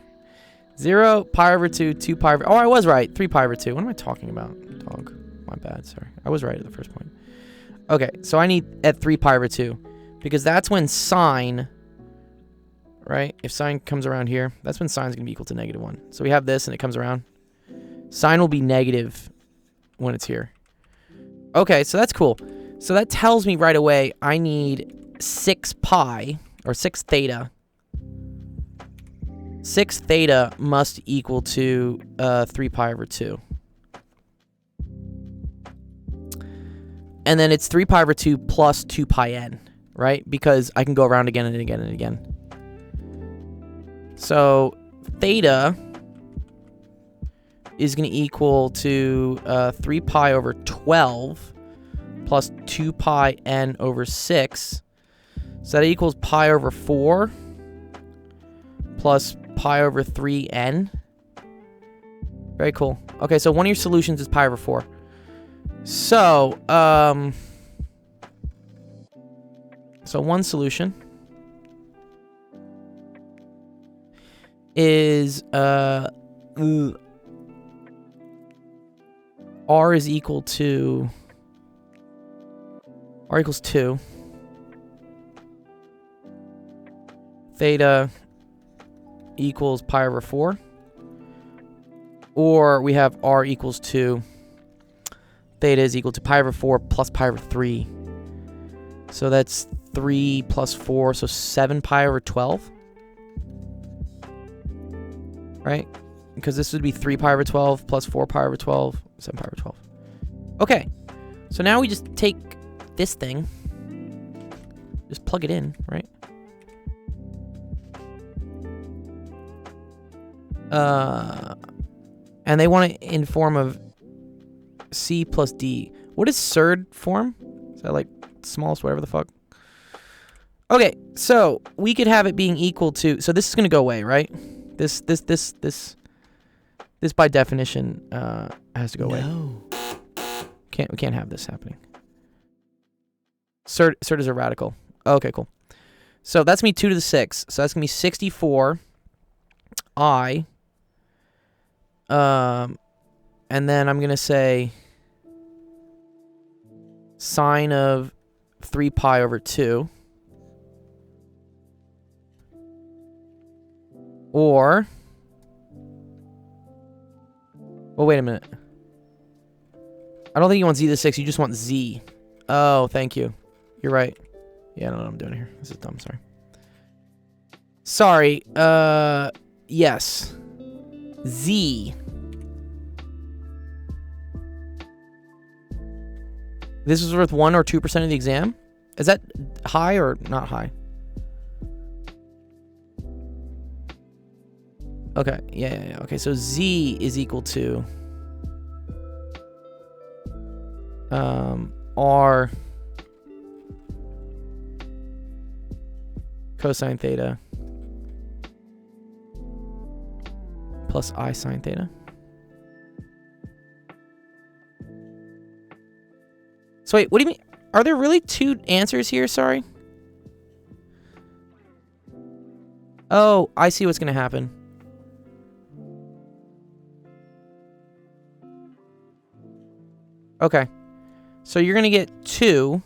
0 pi over 2, 2 pi over... Oh, I was right. 3 pi over 2. What am I talking about? Dog. My bad. Sorry. I was right at the first point. Okay. So I need at 3 pi over 2. Because that's when sine... Right? If sine comes around here, that's when sine's going to be equal to negative 1. So we have this and it comes around. Sine will be negative when it's here. Okay, so that's cool. So that tells me right away I need 6 pi, or 6 theta. 6 theta must equal to 3 pi over 2. And then it's 3 pi over 2 plus 2 pi n, right? Because I can go around again and again and again. So theta is going to equal to 3 pi over 12 plus 2 pi n over 6. So that equals pi over 4 plus pi over 3n. Very cool. Okay, so one of your solutions is pi over 4. So, so one solution is r is equal to r equals 2. Theta equals pi over 4. Or we have r equals 2. Theta is equal to pi over 4 plus pi over 3. So that's 3 plus 4, so 7 pi over 12. Right? Because this would be 3 pi over 12 plus 4 pi over 12, 7 pi over 12. Okay. So now we just take this thing, just plug it in, right? And they want it in form of C plus D. What is surd form? Is that like smallest, whatever the fuck? Okay, so we could have it being equal to, so this is gonna go away, right? This by definition has to go away. We can't have this happening. Surd is a radical. Okay, cool. So that's gonna be 2 to the 6. So that's gonna be 64 I. And then I'm gonna say sine of 3 pi over 2. Or, well, wait a minute. I don't think you want z to the 6. You just want z. Oh, thank you. You're right. Yeah, I don't know what I'm doing here. This is dumb. Sorry. Yes. Z. This was worth 1 or 2% of the exam? Is that high or not high? Okay, yeah. Okay, so z is equal to r cosine theta plus I sine theta. So wait, what do you mean? Are there really two answers here? Sorry. Oh, I see what's going to happen. Okay. So you're going to get 2.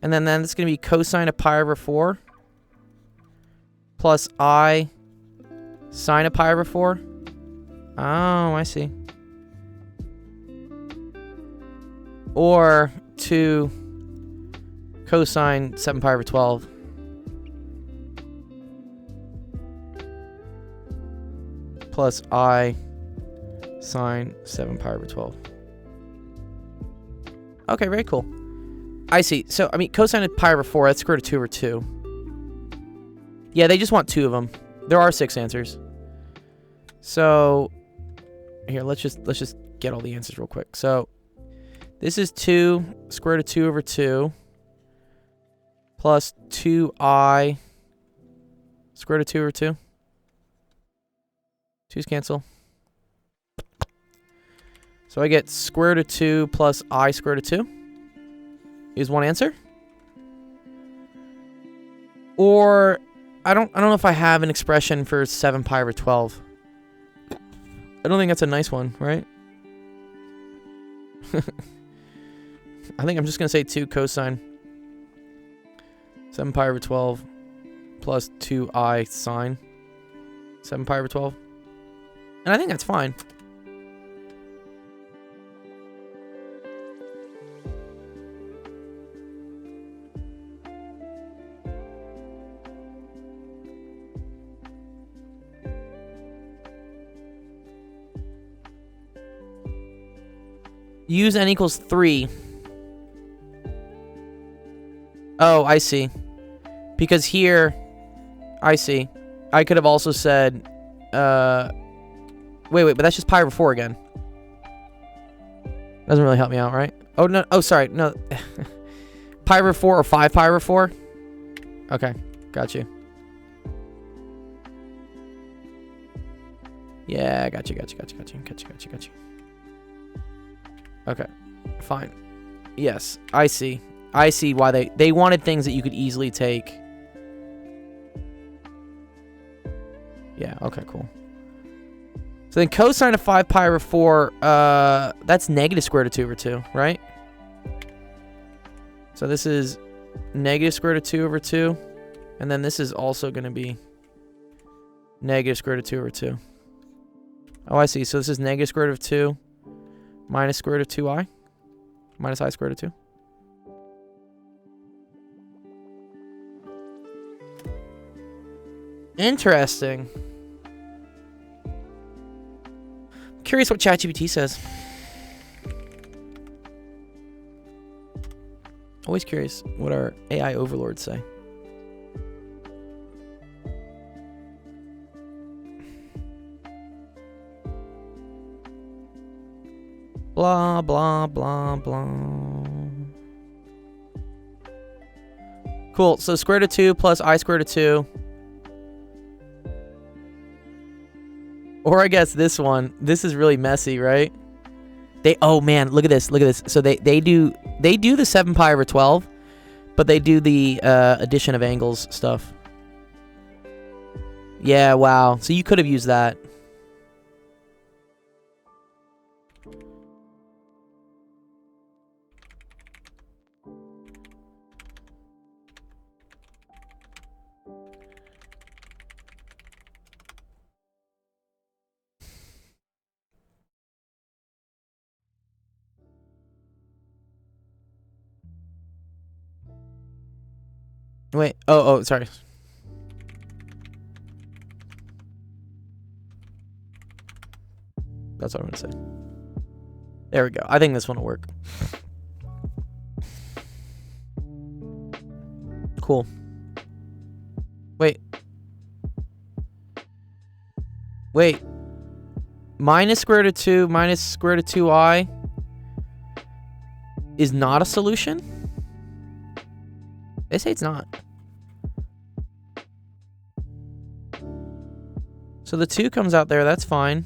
And then it's going to be cosine of pi over 4. Plus I sine of pi over 4. Oh, I see. Or 2 cosine 7 pi over 12. Plus I sine 7 pi over 12. Okay, very cool. I see. So, I mean, cosine of pi over 4, that's square root of 2 over 2. Yeah, they just want 2 of them. There are 6 answers. So, here, let's just get all the answers real quick. So, this is 2 square root of 2 over 2 plus 2I square root of 2 over 2. 2's cancel. So I get square root of 2 plus I square root of 2 is one answer. Or I don't know if I have an expression for 7 pi over 12. I don't think that's a nice one, right? I think I'm just going to say 2 cosine 7 pi over 12 plus 2I sine 7 pi over 12. And I think that's fine. Use n equals 3. Oh, I see. Because here, I see. I could have also said, wait, but that's just pi over 4 again. Doesn't really help me out, right? Oh, no. Oh, sorry. No. Pi over 4 or 5 pi over 4? Okay. Got you. Yeah, got you. Okay. Fine. Yes, I see. I see why they wanted things that you could easily take. Yeah, okay, cool. So then cosine of 5 pi over 4, that's negative square root of 2 over 2, right? So this is negative square root of 2 over 2. And then this is also going to be negative square root of 2 over 2. Oh, I see. So this is negative square root of 2 minus square root of 2i minus I square root of 2. Interesting. Curious what ChatGPT says. Always curious what our AI overlords say. Blah, blah, blah, blah. Cool. So square root of 2 plus I square root of 2. Or I guess this one. This is really messy, right? Oh man, look at this. Look at this. So they do the 7 pi over 12, but they do the addition of angles stuff. Yeah, wow. So you could have used that. Wait. Oh, sorry. That's what I'm gonna say. There we go. I think this one will work. Cool. Wait. Minus square root of 2 minus square root of 2i is not a solution? They say it's not. So the 2 comes out there. That's fine.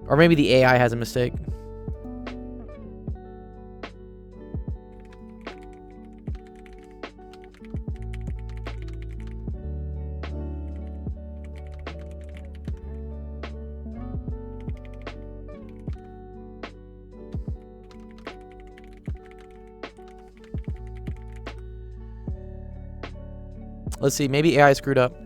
Or maybe the AI has a mistake. Let's see, maybe AI screwed up.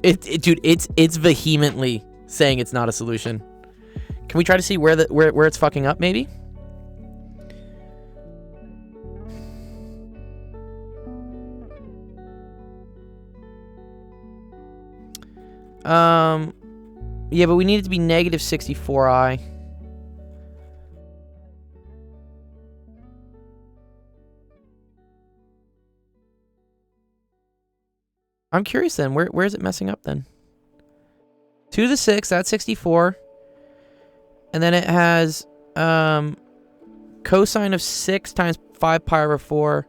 Dude, it's vehemently saying it's not a solution. Can we try to see where it's fucking up, maybe? Yeah, but we need it to be negative 64i. I'm curious then, where is it messing up then? 2 to the 6, that's 64. And then it has cosine of 6 times 5 pi over 4.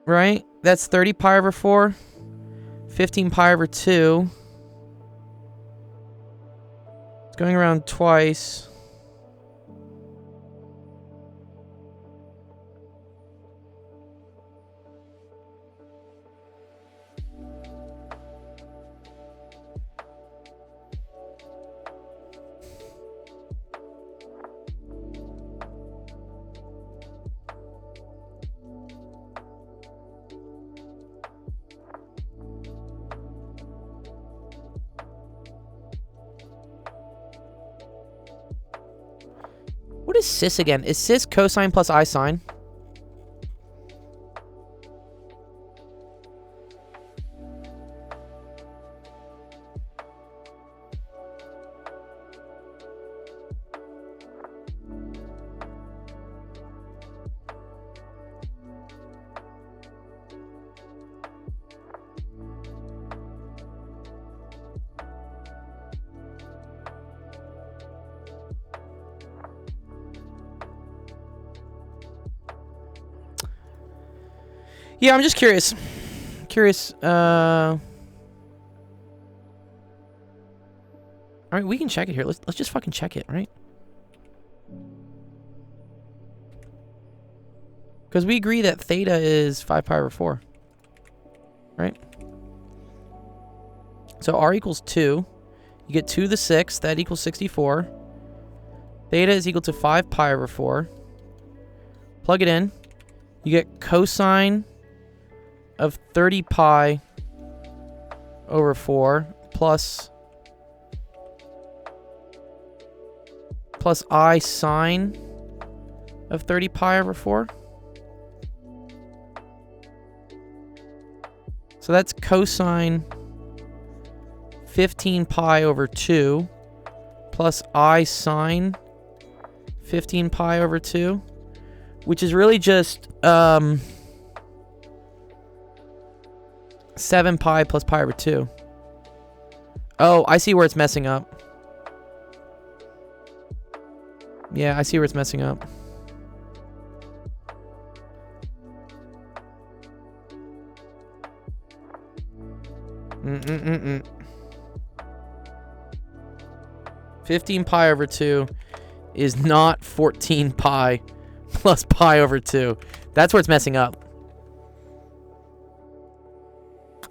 Right? That's 30 pi over 4. 15 pi over 2. It's going around twice. What is cis again? Is cis cosine plus I sine? Yeah, I'm just curious. All right, we can check it here. Let's just fucking check it, right? Because we agree that theta is 5 pi over 4. Right? So r equals 2. You get 2 to the 6. That equals 64. Theta is equal to 5 pi over 4. Plug it in. You get cosine of 30 pi over 4 plus I sine of 30 pi over 4. So that's cosine 15 pi over 2 plus I sine 15 pi over 2, which is really just 7 pi plus pi over 2. Oh, I see where it's messing up. Yeah, I see where it's messing up. Mm-mm-mm-mm. 15 pi over 2 is not 14 pi plus pi over 2. That's where it's messing up.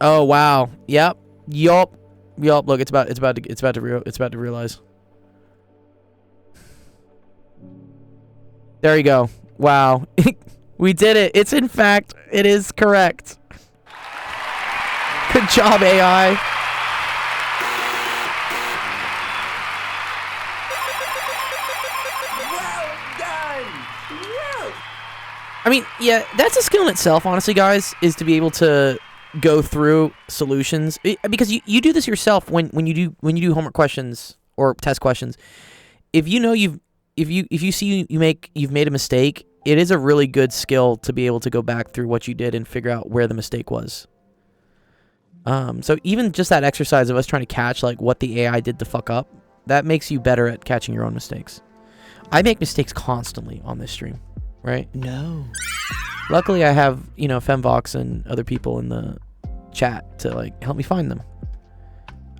Oh wow. Yep. Yup. Look, it's about to realize. There you go. Wow. We did it. It is correct. Good job, AI. Well done. Whoa. I mean, yeah, that's a skill in itself, honestly, guys, is to be able to go through solutions. Because you do this yourself when you do homework questions or test questions. If you know if you see you've made a mistake, it is a really good skill to be able to go back through what you did and figure out where the mistake was. So even just that exercise of us trying to catch like what the AI did to fuck up, that makes you better at catching your own mistakes. I make mistakes constantly on this stream, right? No. Luckily, I have, you know, Femvox and other people in the chat to like help me find them.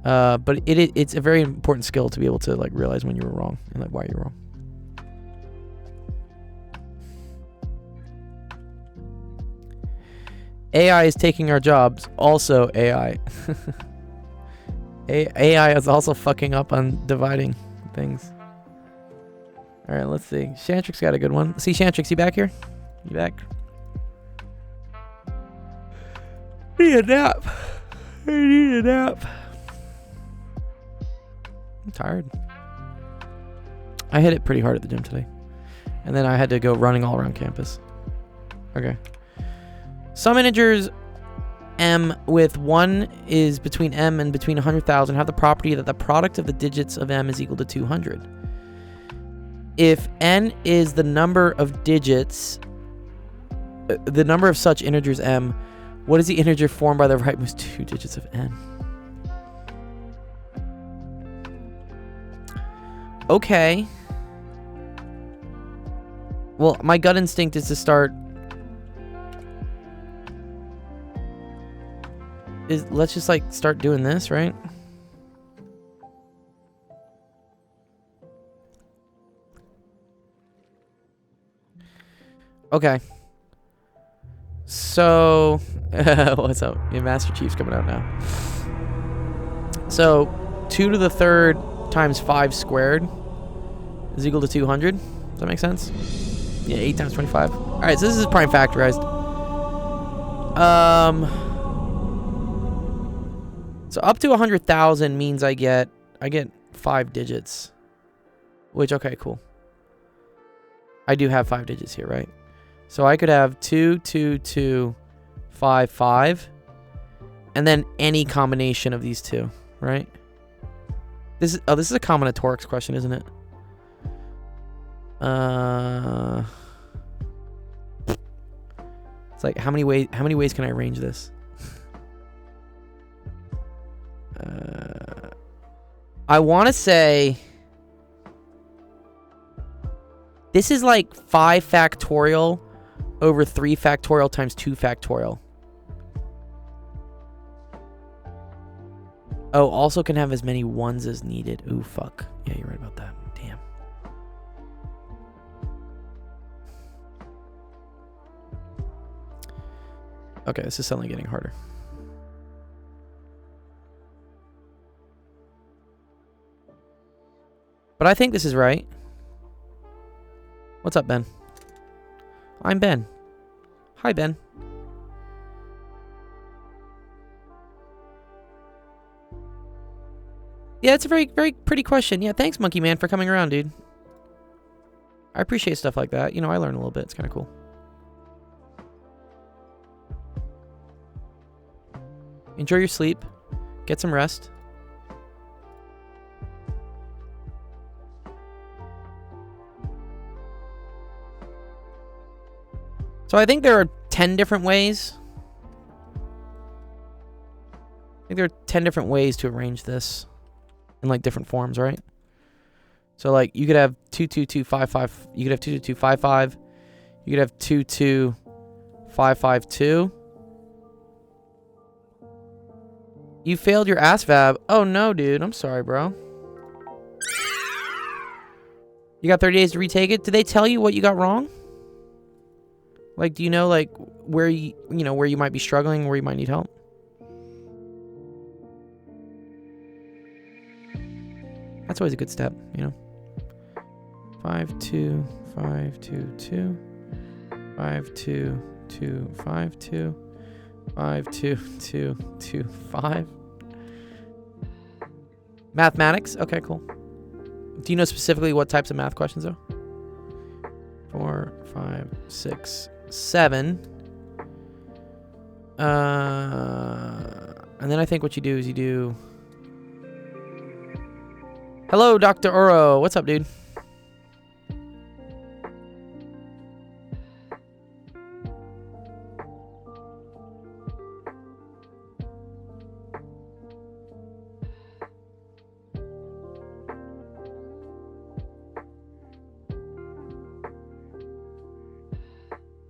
But it's a very important skill to be able to like realize when you were wrong and like why you're wrong. AI is taking our jobs. Also, AI. AI is also fucking up on dividing things. All right, let's see. Shantrix got a good one. See, Shantrix, you back here? You back? I need a nap. I need a nap. I'm tired. I hit it pretty hard at the gym today. And then I had to go running all around campus. Okay. Some integers m with 1 is between m and between 100,000 have the property that the product of the digits of m is equal to 200. If n is the number of digits, the number of such integers m, what is the integer formed by the rightmost 2 digits of n? Okay. Well, my gut instinct is to start... let's just like start doing this, right? Okay. So, what's up? Yeah, Master Chief's coming out now. So, 2 to the 3rd times 5 squared is equal to 200. Does that make sense? Yeah, 8 times 25. All right, so this is prime factorized. So up to 100,000 means I get 5 digits. Which, okay, cool. I do have 5 digits here, right? So I could have 2, 2, 2, 5, 5. And then any combination of these two, right? This is a combinatorics question, isn't it? It's like how many ways can I arrange this? I want to say this is like 5 factorial over 3 factorial times 2 factorial. Oh, also can have as many ones as needed. Ooh, fuck. Yeah, you're right about that. Damn. Okay, this is suddenly getting harder. But I think this is right. What's up, Ben? I'm Ben. Hi, Ben. Yeah, it's a very, very pretty question. Yeah, thanks, Monkey Man, for coming around, dude. I appreciate stuff like that. You know, I learn a little bit. It's kind of cool. Enjoy your sleep. Get some rest. So I think there are 10 different ways. I think there are 10 different ways to arrange this in like different forms, right? So like you could have 2, 2, 2, 5, 5. You could have 2, 2, 2, 5, 5. You could have 2, 2, 5, 5, 2. You failed your ASVAB. Oh no, dude. I'm sorry, bro. You got 30 days to retake it. Did they tell you what you got wrong? Like, do you know, like, where where you might be struggling, where you might need help? That's always a good step, you know? 5, 2, 5, 2, 2. 5, 2, 2, 5, 2. 5, 2, 2, 2, 5. Mathematics? Okay, cool. Do you know specifically what types of math questions, though? 4, 5, 6, 7. And then I think what you do is you do... Hello, Dr. Oro. What's up, dude?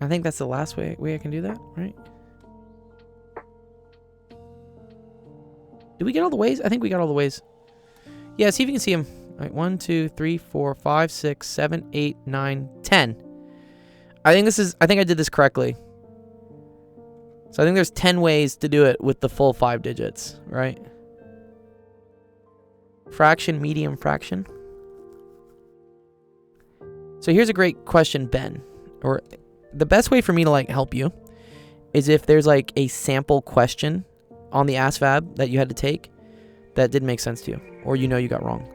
I think that's the last way I can do that, right? Did we get all the ways? I think we got all the ways. Yeah, see if you can see them. All right, 1, 2, 3, 4, 5, 6, 7, 8, 9, 10. I think I did this correctly. So I think there's 10 ways to do it with the full 5 digits, right? Fraction, medium, fraction. So here's a great question, Ben. Or the best way for me to like help you is if there's like a sample question on the ASVAB that you had to take that didn't make sense to you, or you know you got wrong.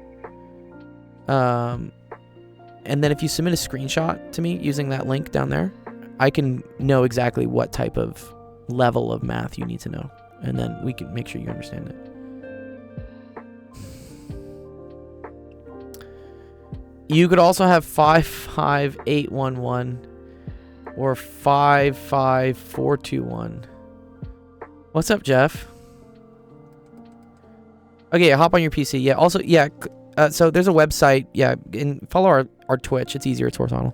And then if you submit a screenshot to me using that link down there, I can know exactly what type of level of math you need to know, and then we can make sure you understand it. You could also have 55811 or 55421. What's up, Jeff? Okay, hop on your PC. Yeah, also, yeah, so there's a website. Yeah, and follow our Twitch. It's easier. It's horizontal.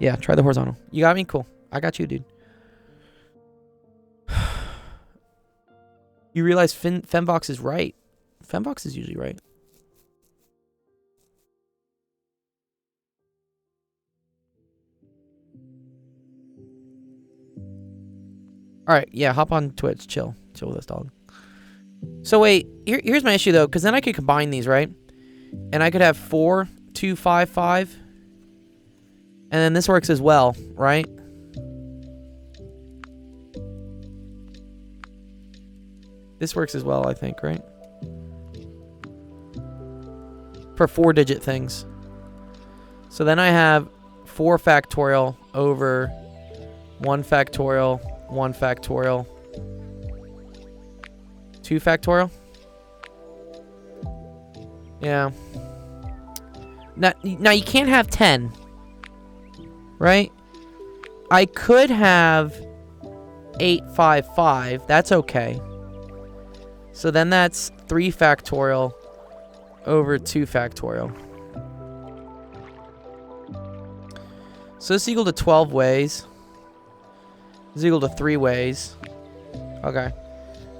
Yeah, try the horizontal. You got me? Cool. I got you, dude. You realize Fembox is right. Fembox is usually right. All right, yeah, hop on Twitch. Chill with us, dog. So wait, here's my issue though, because then I could combine these, right? And I could have 4, 2, 5, 5, and then this works as well, right? This works as well, I think, right? For 4-digit things. So then I have 4 factorial over 1 factorial, 1 factorial, 2 factorial. Yeah. Now you can't have 10, right? I could have 855. That's okay. So then that's 3 factorial over 2 factorial. So this is equal to 12 ways. This is equal to 3 ways. Okay.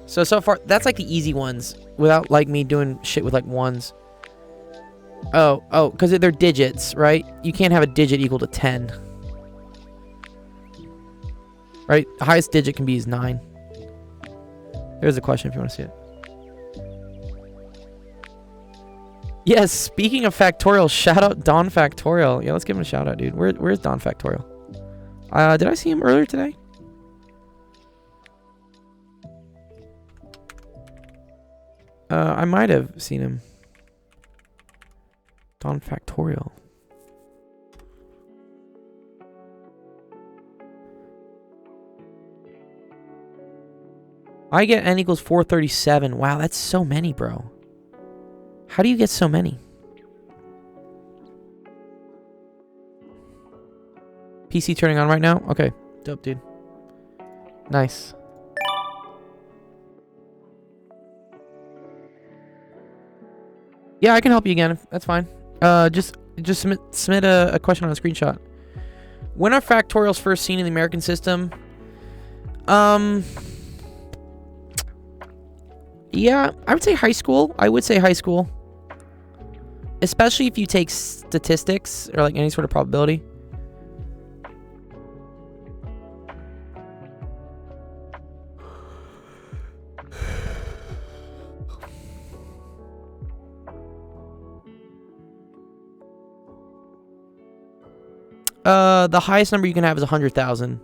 So far, that's like the easy ones without like me doing shit with like ones. Oh, because they're digits, right? You can't have a digit equal to 10. Right? The highest digit can be is 9. There's a question if you want to see it. Yes, speaking of factorial, shout out Don Factorial. Yeah, let's give him a shout out, dude. Where's Don Factorial? Did I see him earlier today? I might have seen him. Don Factorial. I get n equals 437. Wow, that's so many, bro. How do you get so many? PC turning on right now? Okay. Dope, dude. Nice. Yeah, I can help you again. That's fine. Just submit a question on a screenshot. When are factorials first seen in the American system? Yeah, I would say high school. Especially if you take statistics or like any sort of probability. The highest number you can have is 100,000.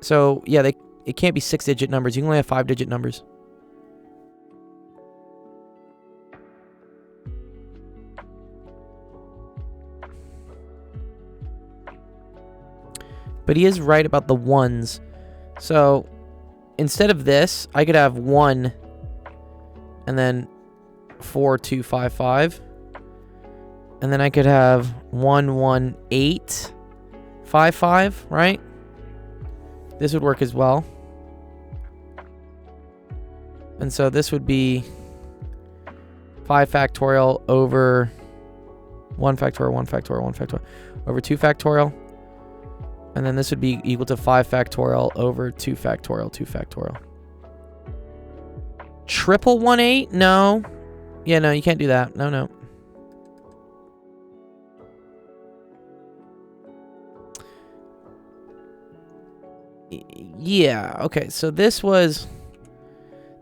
So yeah, it can't be 6-digit numbers. You can only have 5-digit numbers. But he is right about the ones. So instead of this, I could have 1 and then 4255. And then I could have 11855, right? This would work as well. And so this would be 5 factorial over 1 factorial, 1 factorial, 1 factorial over 2 factorial. And then this would be equal to 5 factorial over 2 factorial, 2 factorial. Triple 18? No. Yeah, no, you can't do that. No, no. Yeah, okay. So this was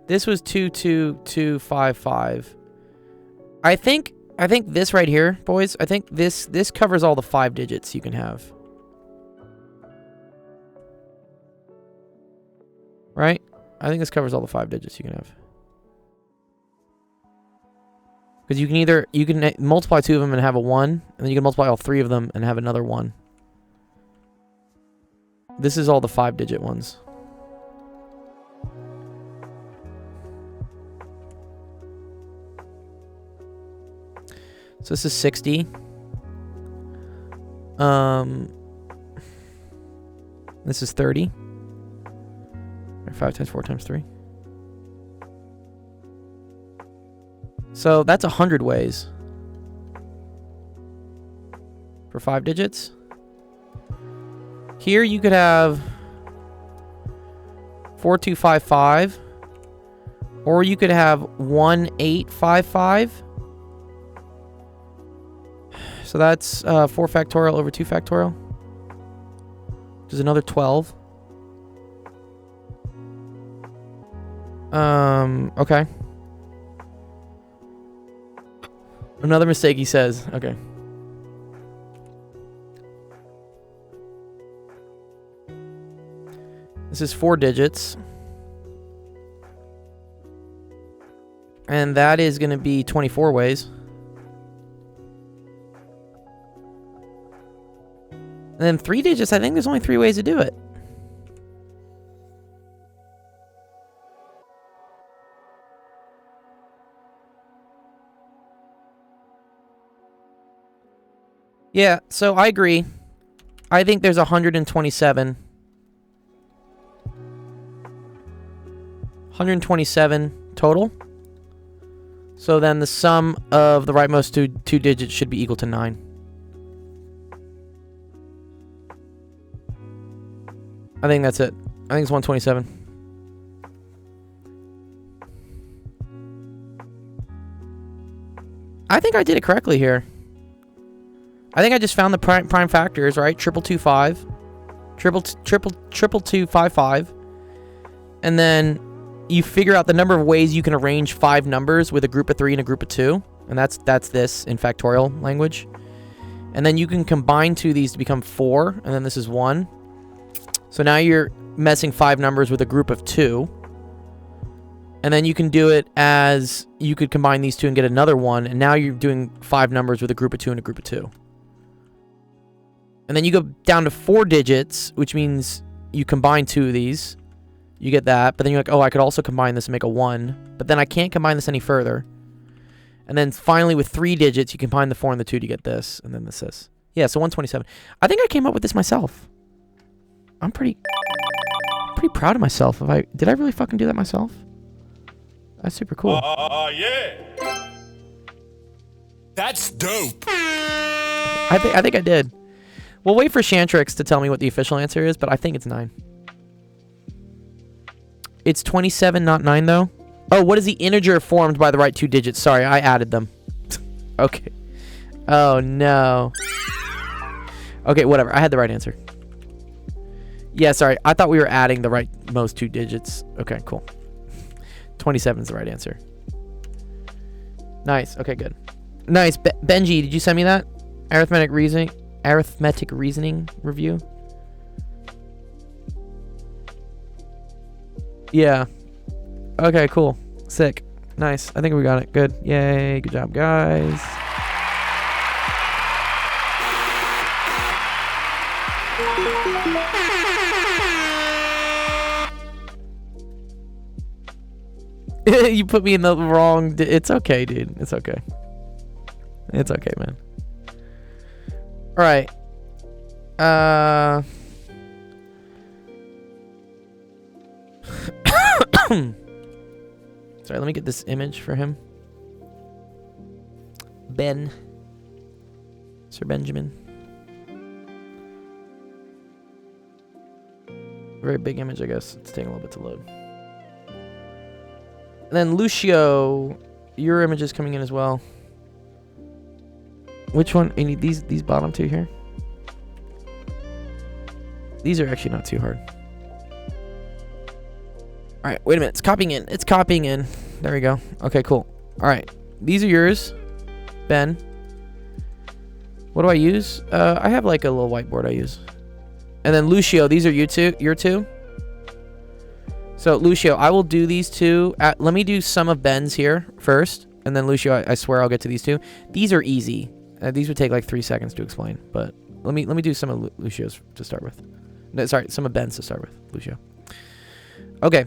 22255. I think this right here, boys, I think this covers all the 5 digits you can have. Right? I think this covers all the 5 digits you can have. Because you can multiply 2 of them and have a 1, and then you can multiply all 3 of them and have another 1. This is all the 5-digit ones. So this is 60. This is 30. 5 times 4 times 3. So that's 100 ways. For 5 digits. Here you could have 4255. Or you could have 1855. So that's 4 factorial over 2 factorial. Which is another 12. Okay. Another mistake, he says. Okay. This is 4 digits. And that is going to be 24 ways. And then 3 digits, I think there's only 3 ways to do it. Yeah, so I agree. I think there's 127. 127 total. So then the sum of the rightmost two digits should be equal to 9. I think that's it. I think it's 127. I think I did it correctly here. I think I just found the prime factors, right? 2225, 2255, and then you figure out the number of ways you can arrange 5 numbers with a group of 3 and a group of 2, and that's this in factorial language. And then you can combine 2 of these to become 4, and then this is 1. So now you're messing 5 numbers with a group of 2. And then you can do it as you could combine these 2 and get another 1, and now you're doing 5 numbers with a group of 2 and a group of 2. And then you go down to 4 digits, which means you combine 2 of these. You get that. But then you're like, oh, I could also combine this and make a 1. But then I can't combine this any further. And then finally with 3 digits, you combine the 4 and the 2 to get this. And then this. Yeah, so 127. I think I came up with this myself. I'm pretty proud of myself. Did I really fucking do that myself? That's super cool. Yeah. That's dope. I think I did. We'll wait for Shantrix to tell me what the official answer is, but I think it's 9. It's 27, not 9, though. Oh, what is the integer formed by the right 2 digits? Sorry, I added them. Okay. Oh, no. Okay, whatever. I had the right answer. Yeah, sorry. I thought we were adding the right most 2 digits. Okay, cool. 27 is the right answer. Nice. Okay, good. Nice. Benji, did you send me that? Arithmetic reasoning review? Yeah. Okay, cool. Sick. Nice. I think we got it. Good. Yay. Good job, guys. You put me in the wrong... It's okay, dude. It's okay. It's okay, man. All right. Sorry, let me get this image for him. Ben. Sir Benjamin. Very big image, I guess. It's taking a little bit to load. And then Lucio, your image is coming in as well. Which one? You need these bottom two here. These are actually not too hard. All right, wait a minute. It's copying in. It's copying in. There we go. Okay, cool. All right, these are yours, Ben. What do I use? I have like a little whiteboard I use. And then Lucio, these are you two. Your two. So Lucio, I will do these two. Let me do some of Ben's here first, and then Lucio, I swear I'll get to these two. These are easy. These would take like 3 seconds to explain, but let me do some of Lucio's to start with. No, sorry, some of Ben's to start with, Lucio. Okay.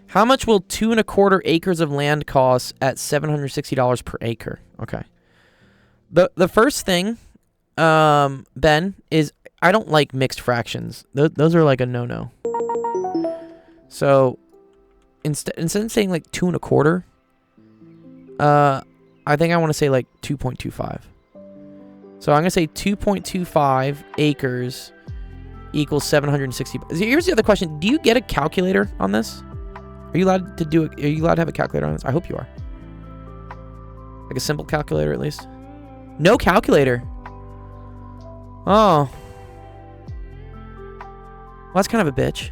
How much will 2 1/4 acres of land cost at $760 per acre? Okay. The first thing, Ben, is I don't like mixed fractions. Those are like a no-no. So instead of saying like 2 1/4, I think I want to say like 2.25. So I'm gonna say 2.25 acres equals 760. Here's the other question: do you get a calculator on this? Are you allowed to do it? Are you allowed to have a calculator on this? I hope you are. Like a simple calculator, at least. No calculator. Oh. Well, that's kind of a bitch.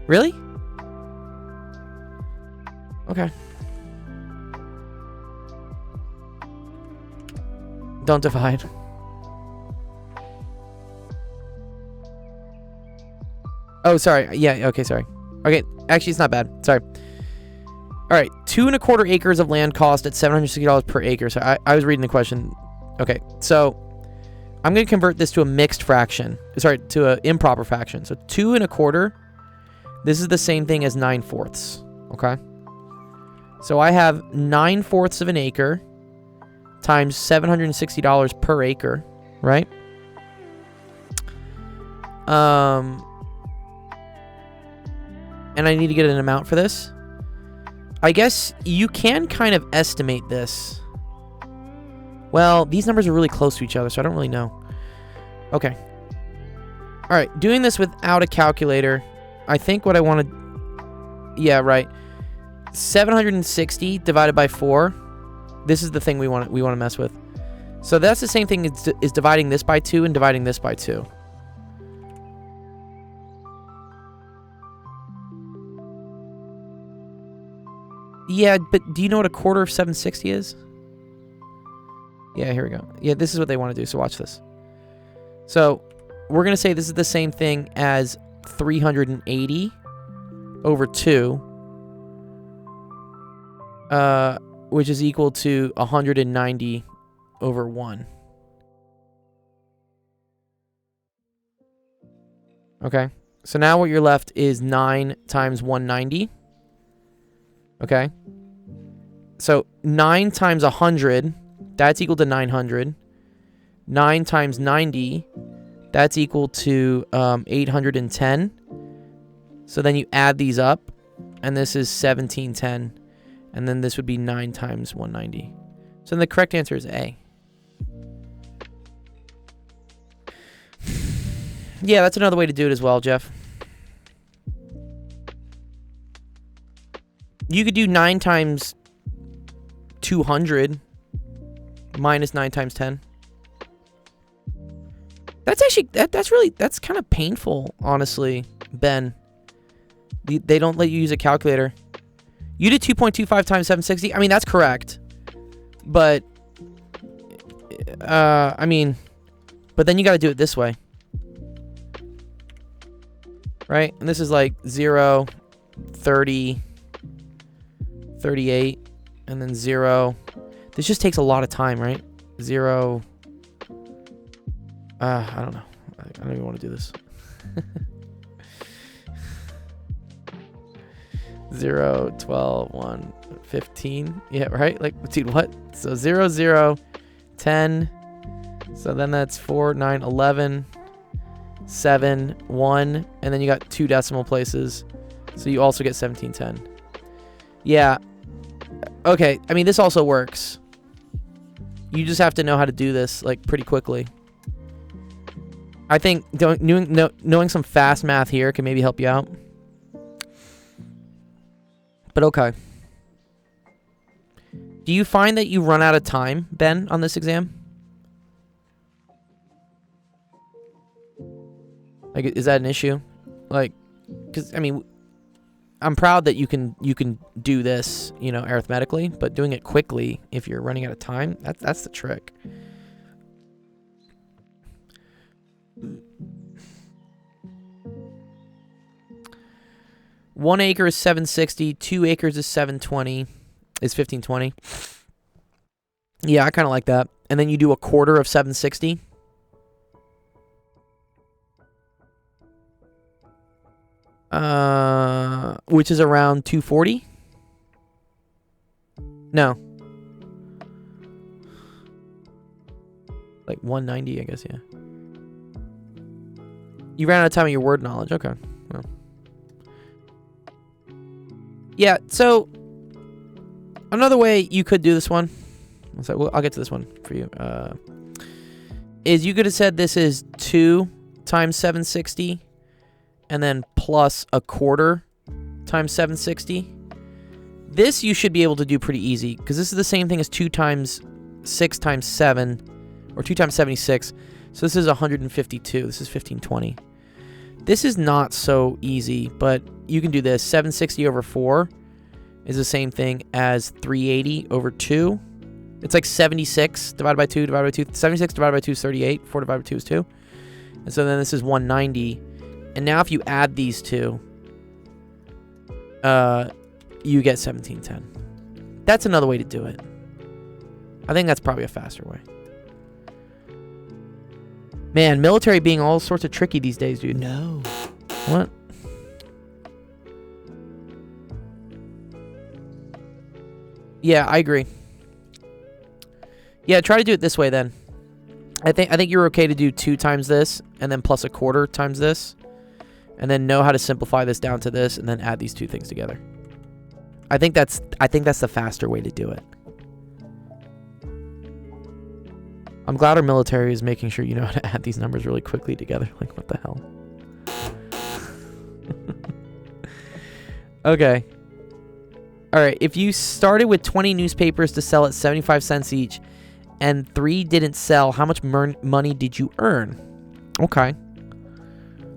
Really? Okay. Don't divide. Oh, sorry. Yeah, okay, sorry. Okay, actually, it's not bad. Sorry. All right, 2 1/4 acres of land cost at $760 per acre. So I was reading the question. Okay, so I'm going to convert this to a mixed fraction. Sorry, to an improper fraction. So 2 1/4, this is the same thing as 9/4. Okay? So I have 9/4 of an acre times $760 per acre, right? And I need to get an amount for this. I guess you can kind of estimate this. Well, these numbers are really close to each other, so I don't really know. Okay. All right, doing this without a calculator, I think what I want to... Yeah, right. 760 divided by 4. This is the thing we want to mess with. So that's the same thing as dividing this by 2 and dividing this by 2. Yeah, but do you know what 1/4 of 760 is? Yeah, here we go. Yeah, this is what they want to do, so watch this. So we're going to say this is the same thing as 380 over 2, which is equal to 190 over 1. Okay, so now what you're left is 9 times 190. Okay, so 9 times 100, that's equal to 900. 9 times 90, that's equal to 810. So then you add these up, and this is 1710. And then this would be 9 times 190. So then the correct answer is A. Yeah, that's another way to do it as well, Jeff. You could do 9 times 200 minus 9 times 10. That's actually, that's kind of painful, honestly, Ben. They don't let you use a calculator. You did 2.25 times 760. I mean, that's correct. But, I mean, but then you got to do it this way. Right? And this is like 0, 30, 38, and then 0. This just takes a lot of time, right? 0. I don't know. I don't even want to do this. 0, 12, 1, 15. Yeah, right? Like, dude, what? So 0, 0, 10. So then that's 4, 9, 11, 7, 1. And then you got 2 decimal places. So you also get 1710. Yeah. Okay. I mean, this also works. You just have to know how to do this, like, pretty quickly. I think knowing some fast math here can maybe help you out. But okay. Do you find that you run out of time, Ben, on this exam? Like, is that an issue? Like, because, I mean, I'm proud that you can do this, you know, arithmetically, but doing it quickly, if you're running out of time, that's the trick. One acre is 760. 2 acres is 720. Is 1520. Yeah, I kind of like that. And then you do a quarter of 760. Which is around 240. No. Like 190, I guess, yeah. You ran out of time of your word knowledge. Okay. Well. Yeah, so another way you could do this one, well, I'll get to this one for you, is you could have said this is 2 times 760 and then plus a quarter times 760. This you should be able to do pretty easy because this is the same thing as 2 times 6 times 7 or 2 times 76. So this is 152. This is 1520. This is not so easy, but you can do this. 760 over 4 is the same thing as 380 over 2. It's like 76 divided by 2 divided by 2. 76 divided by 2 is 38. 4 divided by 2 is 2. And so then this is 190. And now if you add these two, you get 1710. That's another way to do it. I think that's probably a faster way. Man, military being all sorts of tricky these days, dude. No. What? Yeah, I agree. Yeah, try to do it this way then. I think you're okay to do 2 times this and then plus a quarter times this. And then know how to simplify this down to this and then add these 2 things together. I think that's the faster way to do it. I'm glad our military is making sure you know how to add these numbers really quickly together. Like, what the hell? Okay. All right. If you started with 20 newspapers to sell at 75 cents each and 3 didn't sell, how much money did you earn? Okay.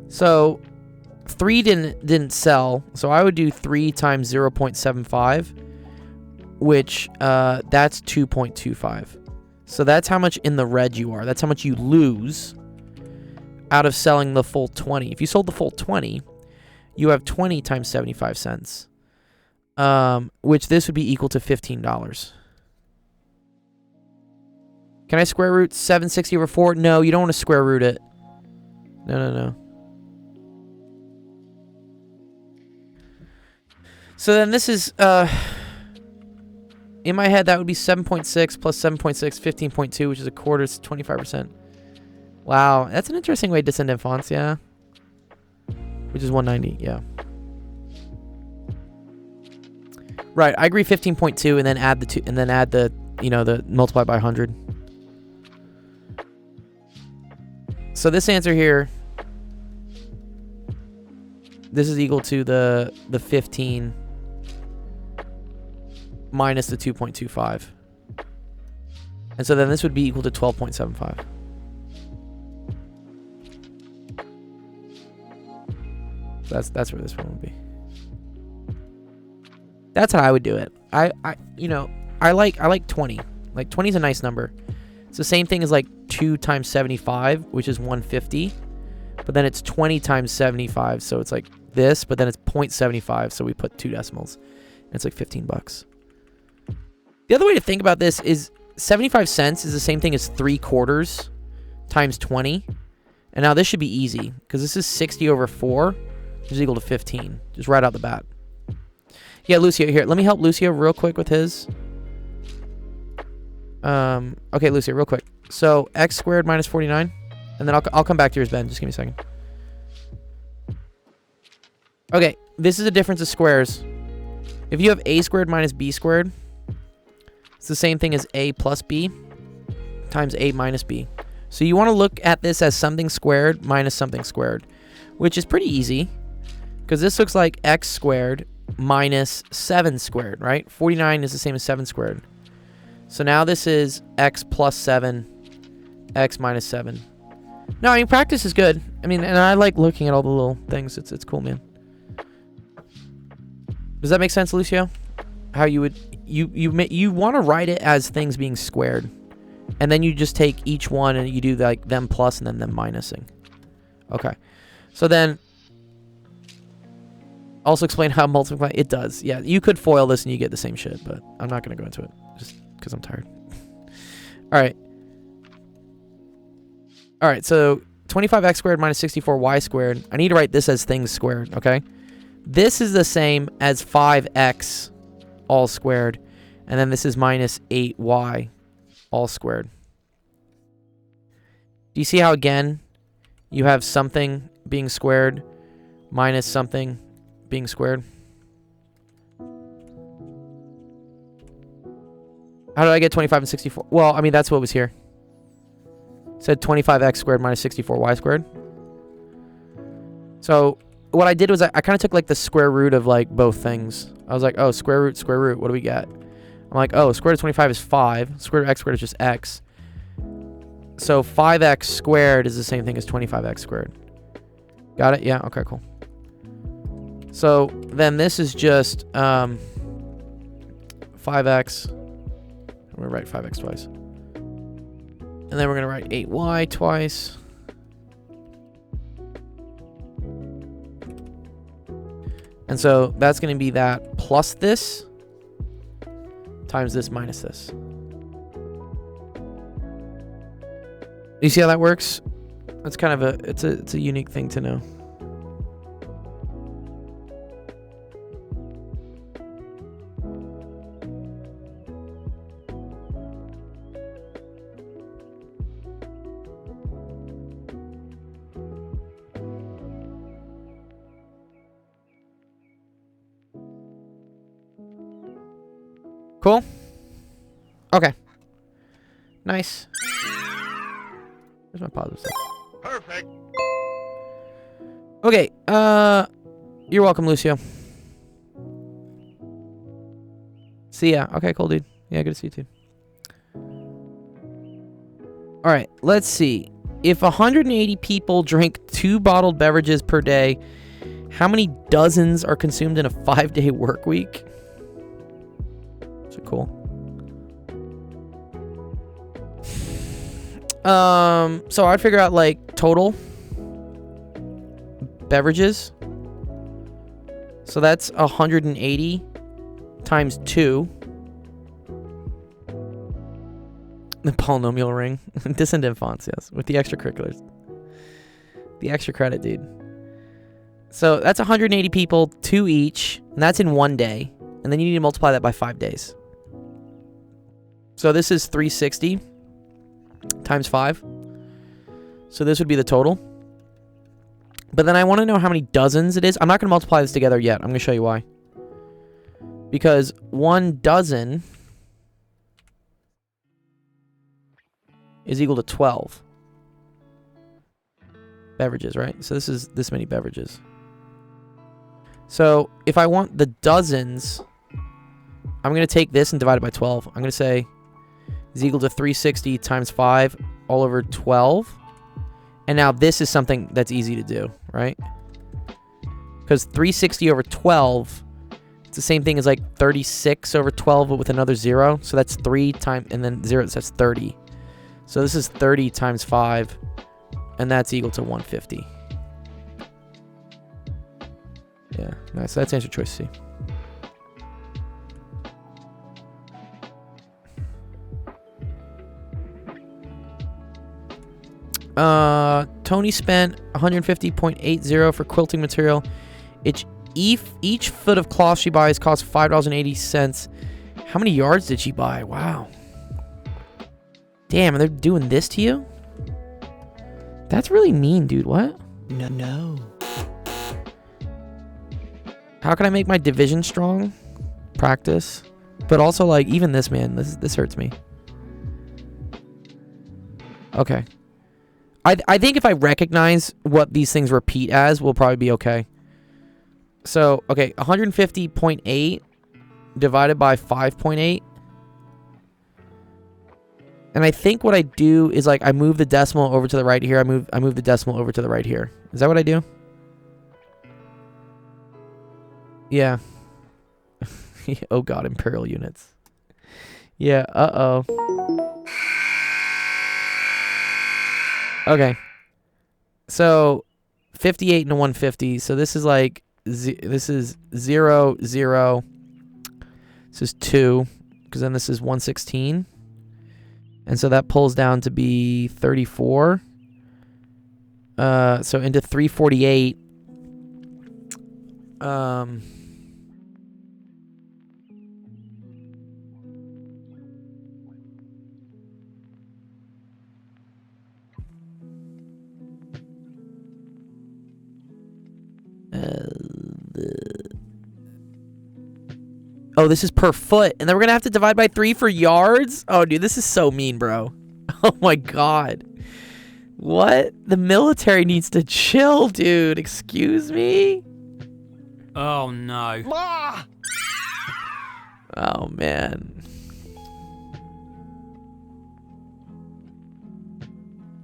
So 3 didn't sell. So I would do 3 times 0.75, which that's 2.25. So that's how much in the red you are. That's how much you lose out of selling the full 20. If you sold the full 20, you have 20 times 75 cents, which this would be equal to $15. Can I square root 760 over 4? No, you don't want to square root it. No. So then this is... in my head, that would be 7.6 plus 7.6, 15.2, which is a quarter. It's 25%. Wow, that's an interesting way to send in fonts, yeah. Which is 190, yeah. Right, I agree. 15.2, and then add the 2, and then add the, you know, the multiply by 100. So this answer here, this is equal to the 15. Minus the 2.25. And so then this would be equal to 12.75. That's where this one would be. That's how I would do it. I like 20. Like 20 is a nice number. It's the same thing as like 2 times 75, which is 150. But then it's 20 times 75, so it's like this, but then it's 0.75, so we put 2 decimals. And it's like $15. The other way to think about this is 75 cents is the same thing as 3 quarters times 20. And now this should be easy because this is 60 over 4, which is equal to 15. Just right out the bat. Yeah, Lucio, here. Let me help Lucio real quick with his. Okay, Lucio, real quick. So, x squared minus 49. And then I'll come back to yours, Ben. Just give me a second. Okay, this is a difference of squares. If you have a squared minus b squared, it's the same thing as a plus b times a minus b. So you want to look at this as something squared minus something squared, which is pretty easy because this looks like x squared minus 7 squared, right? 49 is the same as 7 squared. So now this is x plus 7, x minus 7. No, I mean, practice is good. I mean, and I like looking at all the little things. It's cool, man. Does that make sense, Lucio? How you would you want to write it as things being squared, and then you just take each one and you do like them plus and then them minusing. Okay, so then also explain how multiply. It does, yeah. You could foil this and you get the same shit, but I'm not gonna go into it just because I'm tired. All right. So 25x squared minus 64y squared. I need to write this as things squared. Okay. This is the same as 5x all squared. And then this is minus 8y all squared. Do you see how, again, you have something being squared minus something being squared? How did I get 25 and 64? Well, I mean, that's what was here. It said 25x squared minus 64y squared. So what I did was I kind of took like the square root of like both things. I was like, oh, square root, what do we get? I'm like, oh, square root of 25 is 5. Square root of x squared is just x. So 5x squared is the same thing as 25x squared. Got it? Yeah, okay, cool. So then this is just 5x. I'm going to write 5x twice. And then we're going to write 8y twice. And so that's going to be that plus this times this minus this. You see how that works? That's kind of it's a unique thing to know. Cool? Okay. Nice. Where's my positive stuff? Perfect. Okay, you're welcome, Lucio. See ya. Okay, cool, dude. Yeah, good to see you, too. Alright, let's see. If 180 people drink 2 bottled beverages per day, how many dozens are consumed in a 5-day work week? Cool. So I'd figure out like total beverages. So that's 180 times 2. The polynomial ring. Descendant fonts, yes. With the extracurriculars. The extra credit, dude. So that's 180 people, 2 each. And that's in 1 day. And then you need to multiply that by 5 days. So this is 360 times 5. So this would be the total. But then I want to know how many dozens it is. I'm not going to multiply this together yet. I'm going to show you why. Because 1 dozen is equal to 12 beverages, right? So this is this many beverages. So if I want the dozens, I'm going to take this and divide it by 12. I'm going to say is equal to 360 times 5 all over 12. And now this is something that's easy to do, right? Because 360 over 12, it's the same thing as like 36 over 12, but with another 0. So that's 3 times, and then 0, so that's 30. So this is 30 times 5, and that's equal to 150. Yeah, nice. That's answer choice C. Tony spent 150.80 for quilting material. each foot of cloth she buys costs $5.80. How many yards did she buy? Wow. Damn, and they're doing this to you? That's really mean, dude. What? No. How can I make my division strong? Practice. But also, like, even this, man, this hurts me. Okay. I think if I recognize what these things repeat as, we'll probably be okay. So, okay, 150.8 divided by 5.8. And I think what I do is, like, I move the decimal over to the right here. I move the decimal over to the right here. Is that what I do? Yeah. Oh god, imperial units. Yeah, uh-oh. Okay. So 58 and a 150. So this is like this is 0 0. This is 2 because then this is 116. And so that pulls down to be 34. So into 348. Oh, this is per foot. And then we're going to have to divide by 3 for yards? Oh, dude, this is so mean, bro. Oh, my God. What? The military needs to chill, dude. Excuse me? Oh, no. Oh, man.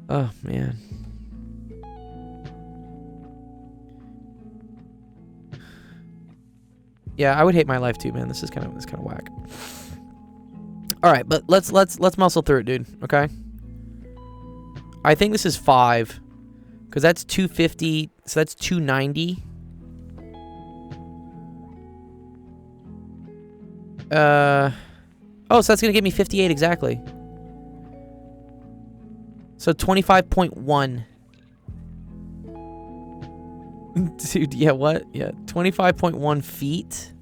Oh, man. Yeah, I would hate my life too, man. This is kind of whack. All right, but let's muscle through it, dude. Okay. I think this is 5, because that's 250. So that's 290. Oh, so that's gonna give me 58 exactly. So 25.1. Dude, yeah, what? Yeah, 25.1 feet,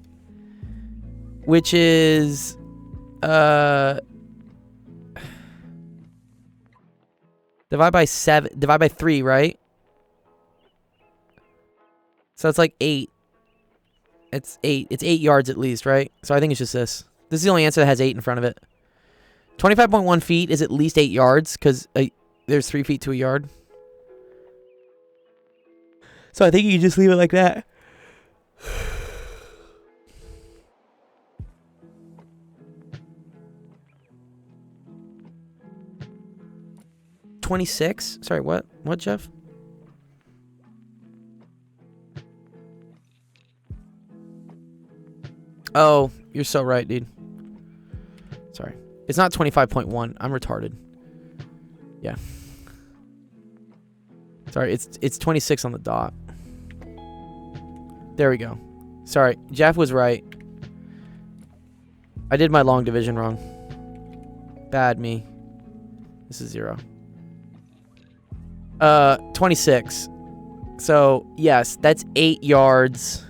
which is divide by 3, right? So it's like 8. It's 8 yards at least, right? So I think it's just this. This is the only answer that has 8 in front of it. 25.1 feet is at least 8 yards because there's 3 feet to a yard. So I think you can just leave it like that. $26? Sorry, what? What, Jeff? Oh, you're so right, dude. Sorry. It's not 25.1. I'm retarded. Yeah. Sorry, it's 26 on the dot. There we go. Sorry, Jeff was right. I did my long division wrong. Bad me. This is 0. 26. So, yes, that's 8 yards.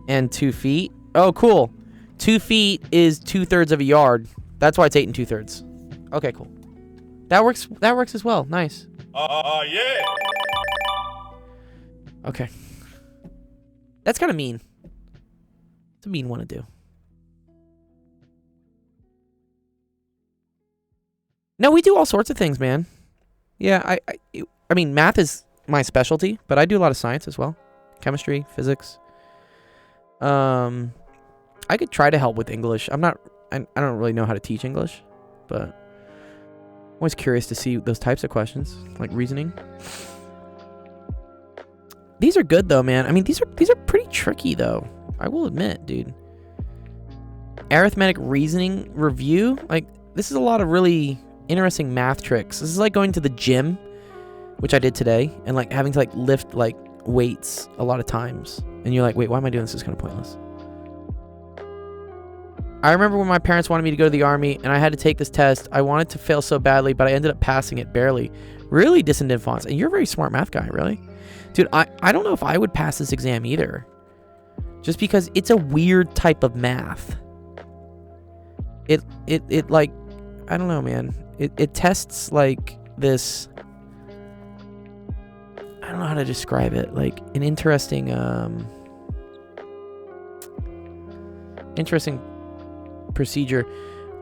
And 2 feet. Oh, cool. 2 feet is 2/3 of a yard. That's why it's 8 2/3. Okay, cool. That works as well. Nice. Yeah. Okay. That's kind of mean. It's a mean one to do. No, we do all sorts of things, man. Yeah, I mean, math is my specialty, but I do a lot of science as well. Chemistry, physics. I could try to help with English. I don't really know how to teach English, but I'm always curious to see those types of questions, like reasoning. These are good though, man. I mean, these are pretty tricky though. I will admit, dude. Arithmetic reasoning review, like this is a lot of really interesting math tricks. This is like going to the gym, which I did today, and like having to like lift like weights a lot of times, and you're like, wait, why am I doing this? This is kind of pointless. I remember when my parents wanted me to go to the army and I had to take this test. I wanted to fail so badly, but I ended up passing it barely. Really, Descendant Fonts? And you're a very smart math guy, really? Dude, I don't know if I would pass this exam either. Just because it's a weird type of math. It like, I don't know, man. It tests like this, I don't know how to describe it. Like an interesting procedure.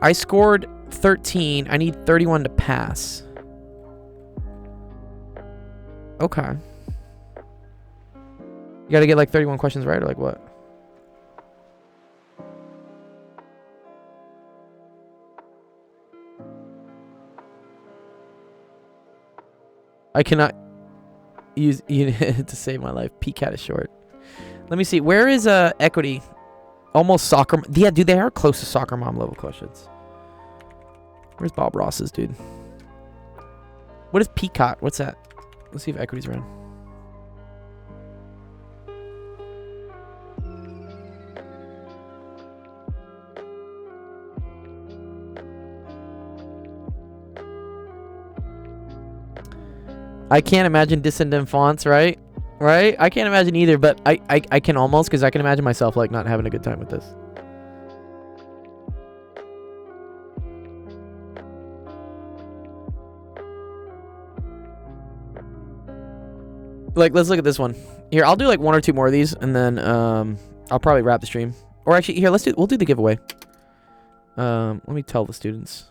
I scored 13. I need 31 to pass. Okay. You gotta get like 31 questions right, or like what? I cannot use to save my life. PCAT is short. Let me see. Where is equity? Almost soccer. Yeah, dude, they are close to soccer mom level questions. Where's Bob Ross's, dude? What is PCAT? What's that? Let's see if equity's around. I can't imagine Descendant Fonts, right? Right? I can't imagine either, but I can almost, because I can imagine myself like not having a good time with this. Like, let's look at this one. Here, I'll do like one or two more of these, and then I'll probably wrap the stream. Or actually, here, we'll do the giveaway. Let me tell the students.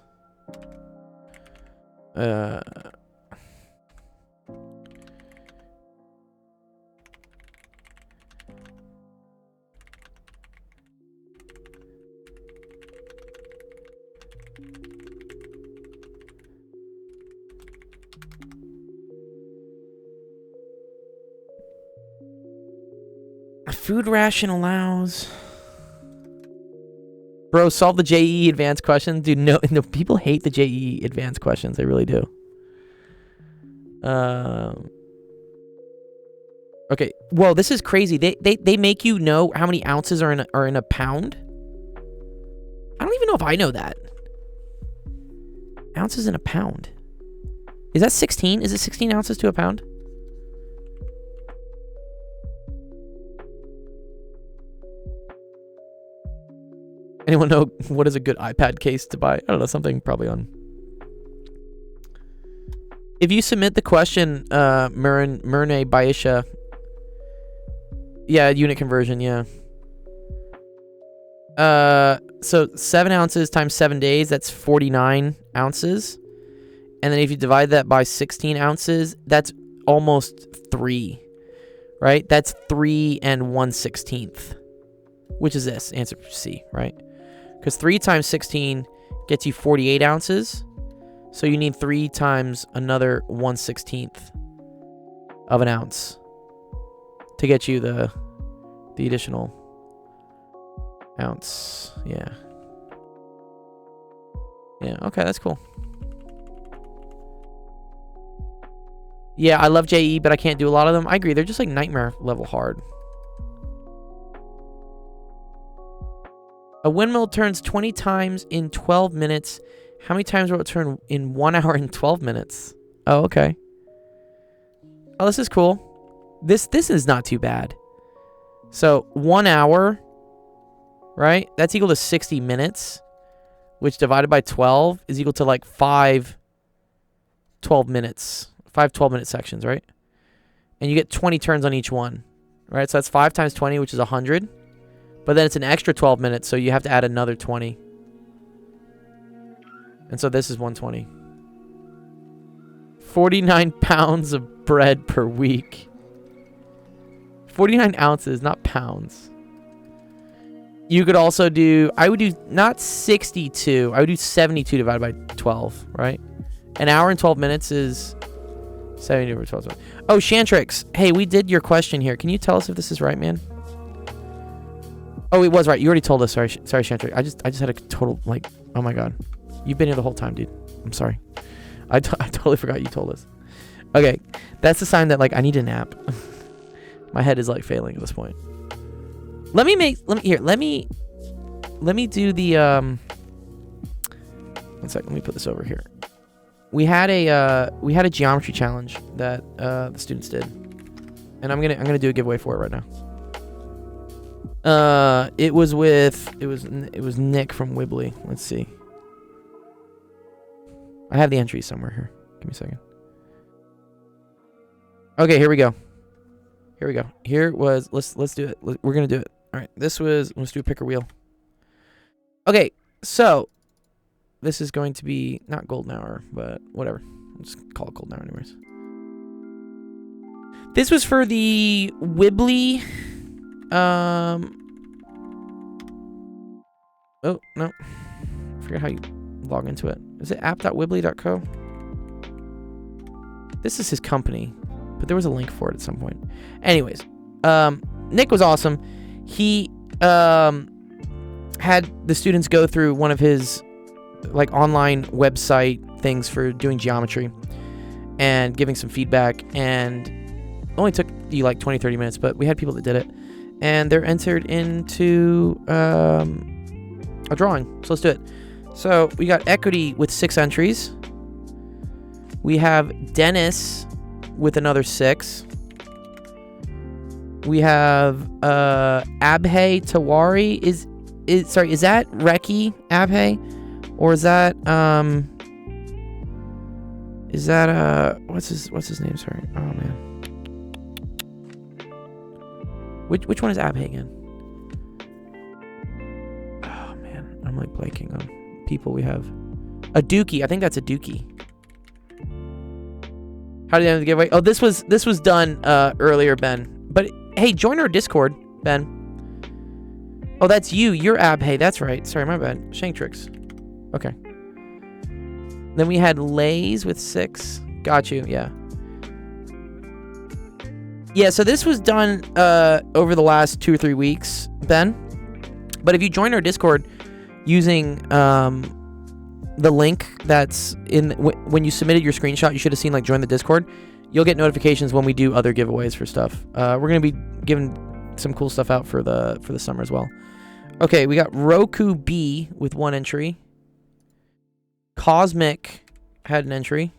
Food ration allows. Bro, solve the JEE advanced questions. Dude, no, people hate the JEE advanced questions. They really do. Okay. Whoa, this is crazy. They make you know how many ounces are in a pound. I don't even know if I know that. Ounces in a pound. Is that 16? Is it 16 ounces to a pound? Anyone know what is a good iPad case to buy? I don't know, something probably on. If you submit the question, Murne Baisha. Yeah, unit conversion, yeah. So 7 ounces times 7 days, that's 49 ounces. And then if you divide that by 16 ounces, that's almost 3, right? That's 3 and 1/16, which is this, answer C, right? Because 3 times 16 gets you 48 ounces. So you need 3 times another 1/16 of an ounce to get you the additional ounce. Yeah. Yeah, okay, that's cool. Yeah, I love JE, but I can't do a lot of them. I agree, they're just like nightmare level hard. A windmill turns 20 times in 12 minutes. How many times will it turn in 1 hour and 12 minutes? Oh, okay. Oh, this is cool. This is not too bad. So 1 hour, right? That's equal to 60 minutes, which divided by 12 is equal to like 5 12-minutes. 5 12-minute sections, right? And you get 20 turns on each one, right? So that's 5 times 20, which is 100. But then it's an extra 12 minutes, so you have to add another 20. And so this is 120. 49 pounds of bread per week. 49 ounces, not pounds. You could also do, I would do not 62, I would do 72 divided by 12, right? An hour and 12 minutes is 70 over 12. Oh, Shantrix, hey, we did your question here. Can you tell us if this is right, man? Oh, it was right. You already told us. Sorry, Shantrix. I just had a total, like, oh my god. You've been here the whole time, dude. I'm sorry. I totally forgot you told us. Okay, that's a sign that, like, I need a nap. My head is, like, failing at this point. Let me let me do the one second, let me put this over here. We had a geometry challenge that the students did. And I'm gonna do a giveaway for it right now. It was Nick from Wibbly. Let's see. I have the entry somewhere here. Give me a second. Okay, here we go. Let's do it. We're gonna do it. All right. Let's do a pick or wheel. Okay, so this is going to be not golden hour, but whatever. Let's call it golden hour anyways. This was for the Wibbly. Oh no, I forget how you log into it. Is it app.wibbly.co? This is his company, but there was a link for it at some point. Anyways, Nick was awesome. He had the students go through one of his like online website things for doing geometry and giving some feedback, and only took you like 20-30 minutes, but we had people that did it, and they're entered into a drawing. So let's do it. So we got Equity with 6 entries. We have Dennis with another 6. We have Abhay Tawari. Is that Reki Abhay? Or is that what's his name? Sorry. Oh man. Which one is Abhay again? Oh man, I'm like blanking on people we have. A Dookie. I think that's a Dookie. How did I end the giveaway? Oh, this was done earlier, Ben. But hey, join our Discord, Ben. Oh, that's you. You're Abhay. That's right. Sorry, my bad. Shanktrix. Okay. Then we had Lays with 6. Got you. Yeah. Yeah, so this was done over the last 2 or 3 weeks, Ben. But if you join our Discord using the link that's in when you submitted your screenshot, you should have seen like join the Discord. You'll get notifications when we do other giveaways for stuff. We're gonna be giving some cool stuff out for the summer as well. Okay, we got Roku B with 1 entry. Cosmic had an entry.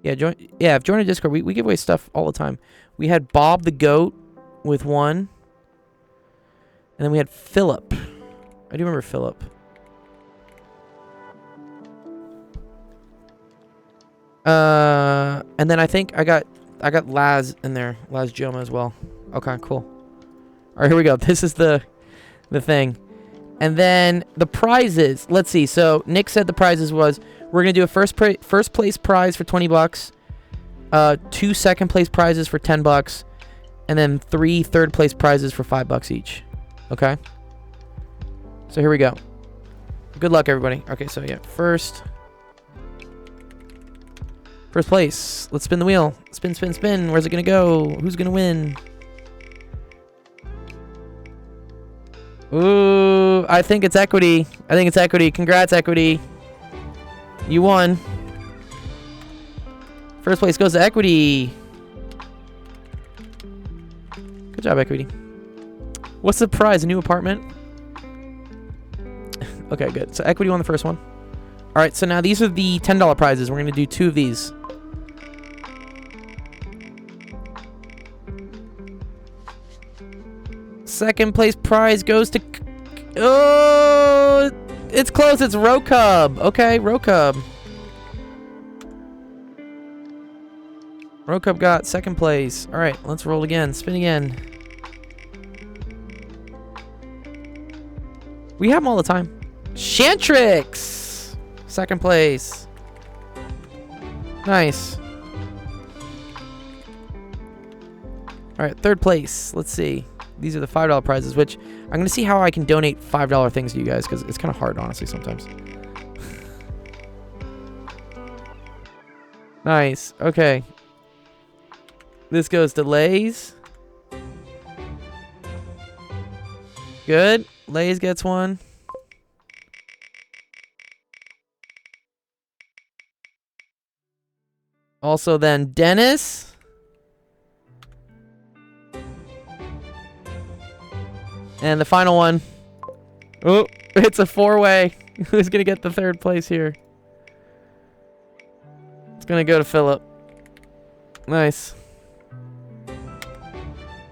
Yeah, join a Discord. We give away stuff all the time. We had Bob the Goat with 1. And then we had Philip. I do remember Philip. And then I think I got Laz in there. Laz Joma as well. Okay, cool. All right, here we go. This is the thing. And then the prizes. Let's see. So Nick said the prizes was we're gonna do a first place prize for $20, 2 second place prizes for $10, and then 3 third place prizes for $5 each. Okay. So here we go. Good luck, everybody. Okay, so yeah, first place. Let's spin the wheel. Spin, spin, spin. Where's it gonna go? Who's gonna win? Ooh, I think it's Equity. Congrats, Equity. You won. First place goes to Equity. Good job, Equity. What's the prize? A new apartment? Okay, good. So Equity won the first one. All right, so now these are the $10 prizes. We're going to do 2 of these. Second place prize goes to... Oh, it's close. It's Rokub. Okay, Rokub. Rokub got second place. All right, let's roll again. Spin again. We have them all the time. Shantrix! Second place. Nice. All right, third place. Let's see. These are the $5 prizes, which I'm going to see how I can donate $5 things to you guys, because it's kind of hard, honestly, sometimes. Nice. Okay. This goes to Lays. Good. Lays gets one. Also then Dennis. And the final one Oh, it's a 4-way. Who's gonna get the 3rd place here? It's gonna go to Philip. Nice.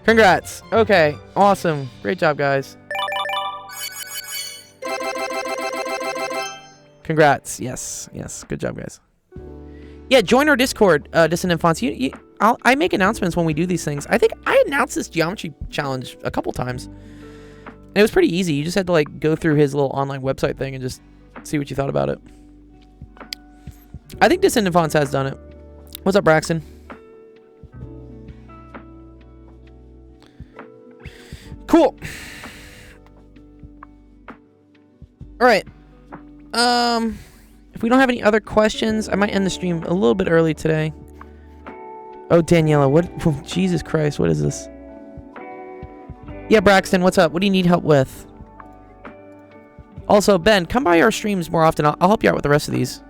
Congrats. Okay, awesome. Great job, guys. Congrats. Yes, yes. Good job, guys. Yeah, join our Discord, Dissonant Fonts. I make announcements when we do these things. I think I announced this geometry challenge a couple times. And it was pretty easy. You just had to like go through his little online website thing and just see what you thought about it. I think Dissonant Fonts has done it. What's up, Braxton? Cool. All right. If we don't have any other questions, I might end the stream a little bit early today. Oh, Daniela, what? Oh, Jesus Christ, what is this? Yeah, Braxton, what's up? What do you need help with? Also, Ben, come by our streams more often. I'll help you out with the rest of these.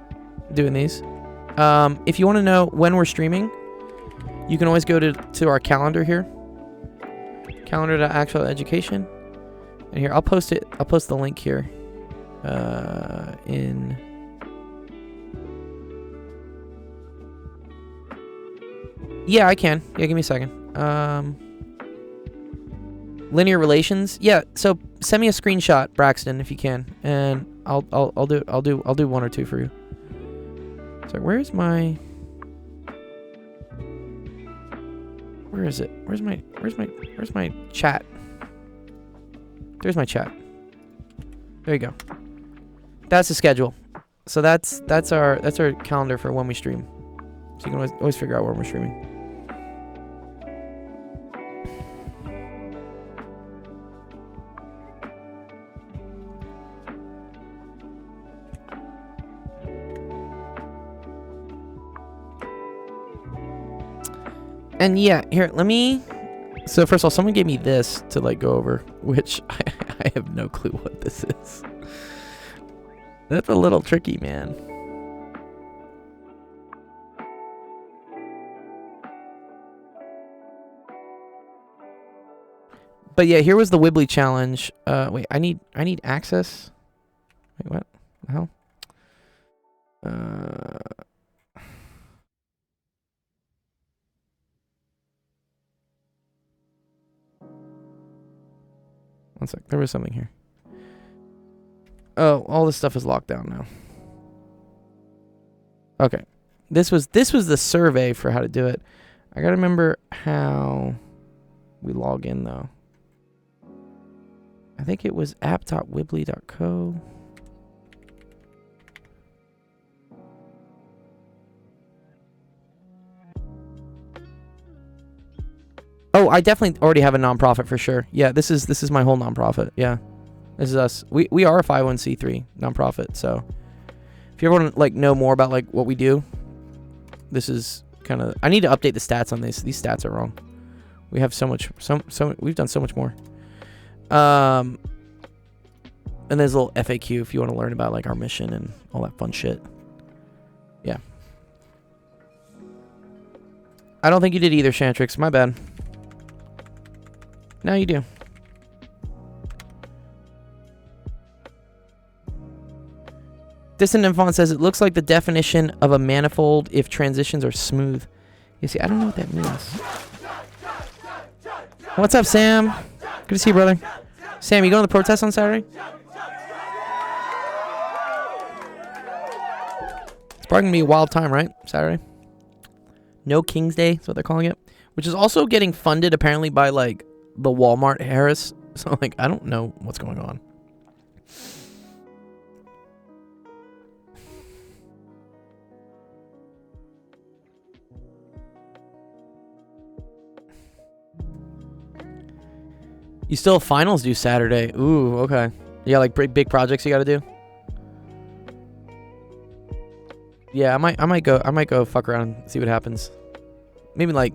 Doing these. If you want to know when we're streaming, you can always go to our calendar here. Calendar.actualeducation. And here, I'll post it. I'll post the link here. Yeah, I can. Yeah, give me a second. Linear relations. Yeah, so send me a screenshot, Braxton, if you can, and I'll do 1 or 2 for you. So where's my? Where is it? Where's my chat? There's my chat. There you go. That's the schedule. So that's our calendar for when we stream. So you can always figure out when we're streaming. And yeah, here, let me... So first of all, someone gave me this to like go over, which I have no clue what this is. That's a little tricky, man. But yeah, here was the Wibbly challenge. Wait, I need access. Wait, what the hell? One sec. There was something here. Oh, all this stuff is locked down now. Okay. This was the survey for how to do it. I gotta remember how we log in though. I think it was app.wibbly.co. Oh, I definitely already have a nonprofit for sure. Yeah, this is my whole nonprofit. Yeah. This is us. We are a 501c3 nonprofit, so if you ever want to like know more about like what we do, this is kind of... I need to update the stats on this. These stats are wrong. We have so much we've done so much more. And there's a little FAQ if you want to learn about like our mission and all that fun shit. Yeah. I don't think you did either, Shantrix. My bad. Now you do. Dissonant Font says it looks like the definition of a manifold if transitions are smooth. You see, I don't know what that means. What's up, Sam? Good to see you, brother. Sam, you going to the protest on Saturday? It's probably going to be a wild time, right? Saturday. No King's Day is what they're calling it. Which is also getting funded, apparently, by, like, the Walmart Harris. So, like, I don't know what's going on. You still have finals due Saturday. Ooh, okay. You got like big projects you got to do. Yeah, I might go fuck around and see what happens. Maybe like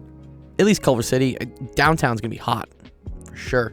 at least Culver City. Downtown's gonna be hot for sure.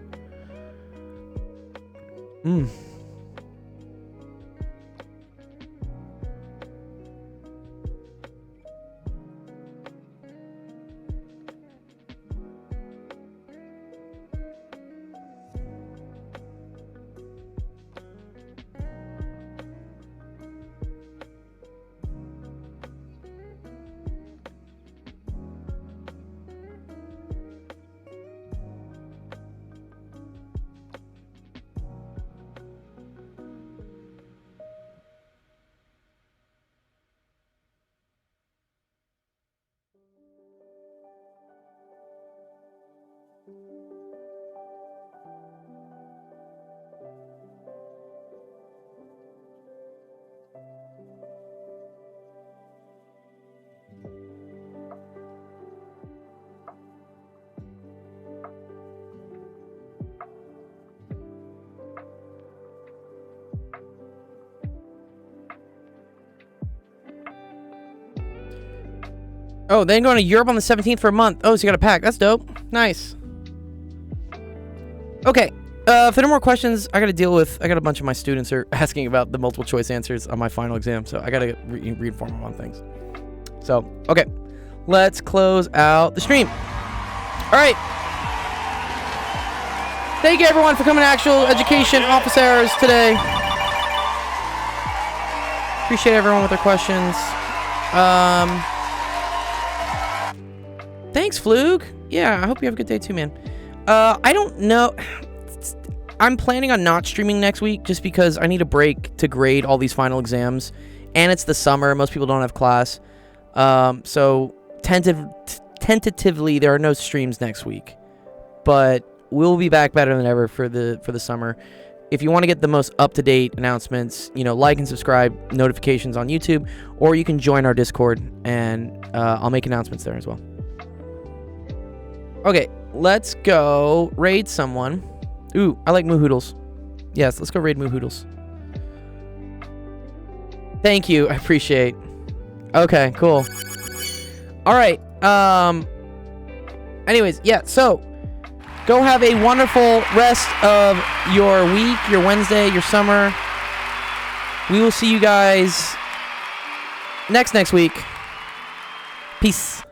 Oh, then going to Europe on the 17th for a month. Oh, so you got a pack. That's dope. Nice. Okay. If there are no more questions, I got a bunch of my students are asking about the multiple choice answers on my final exam, so I got to reinform them on things. So, okay. Let's close out the stream. All right. Thank you, everyone, for coming to Actual Education Office Hours today. Appreciate everyone with their questions. Thanks, Flug. Yeah, I hope you have a good day too, man. I don't know. I'm planning on not streaming next week just because I need a break to grade all these final exams. And it's the summer. Most people don't have class. So tentatively, there are no streams next week. But we'll be back better than ever for the summer. If you want to get the most up-to-date announcements, like and subscribe, notifications on YouTube, or you can join our Discord, and I'll make announcements there as well. Okay, let's go raid someone. Ooh, I like Moohoodles. Yes, let's go raid Moohoodles. Thank you, I appreciate. Okay, cool. All right. Anyways, yeah, so go have a wonderful rest of your week, your Wednesday, your summer. We will see you guys next week. Peace.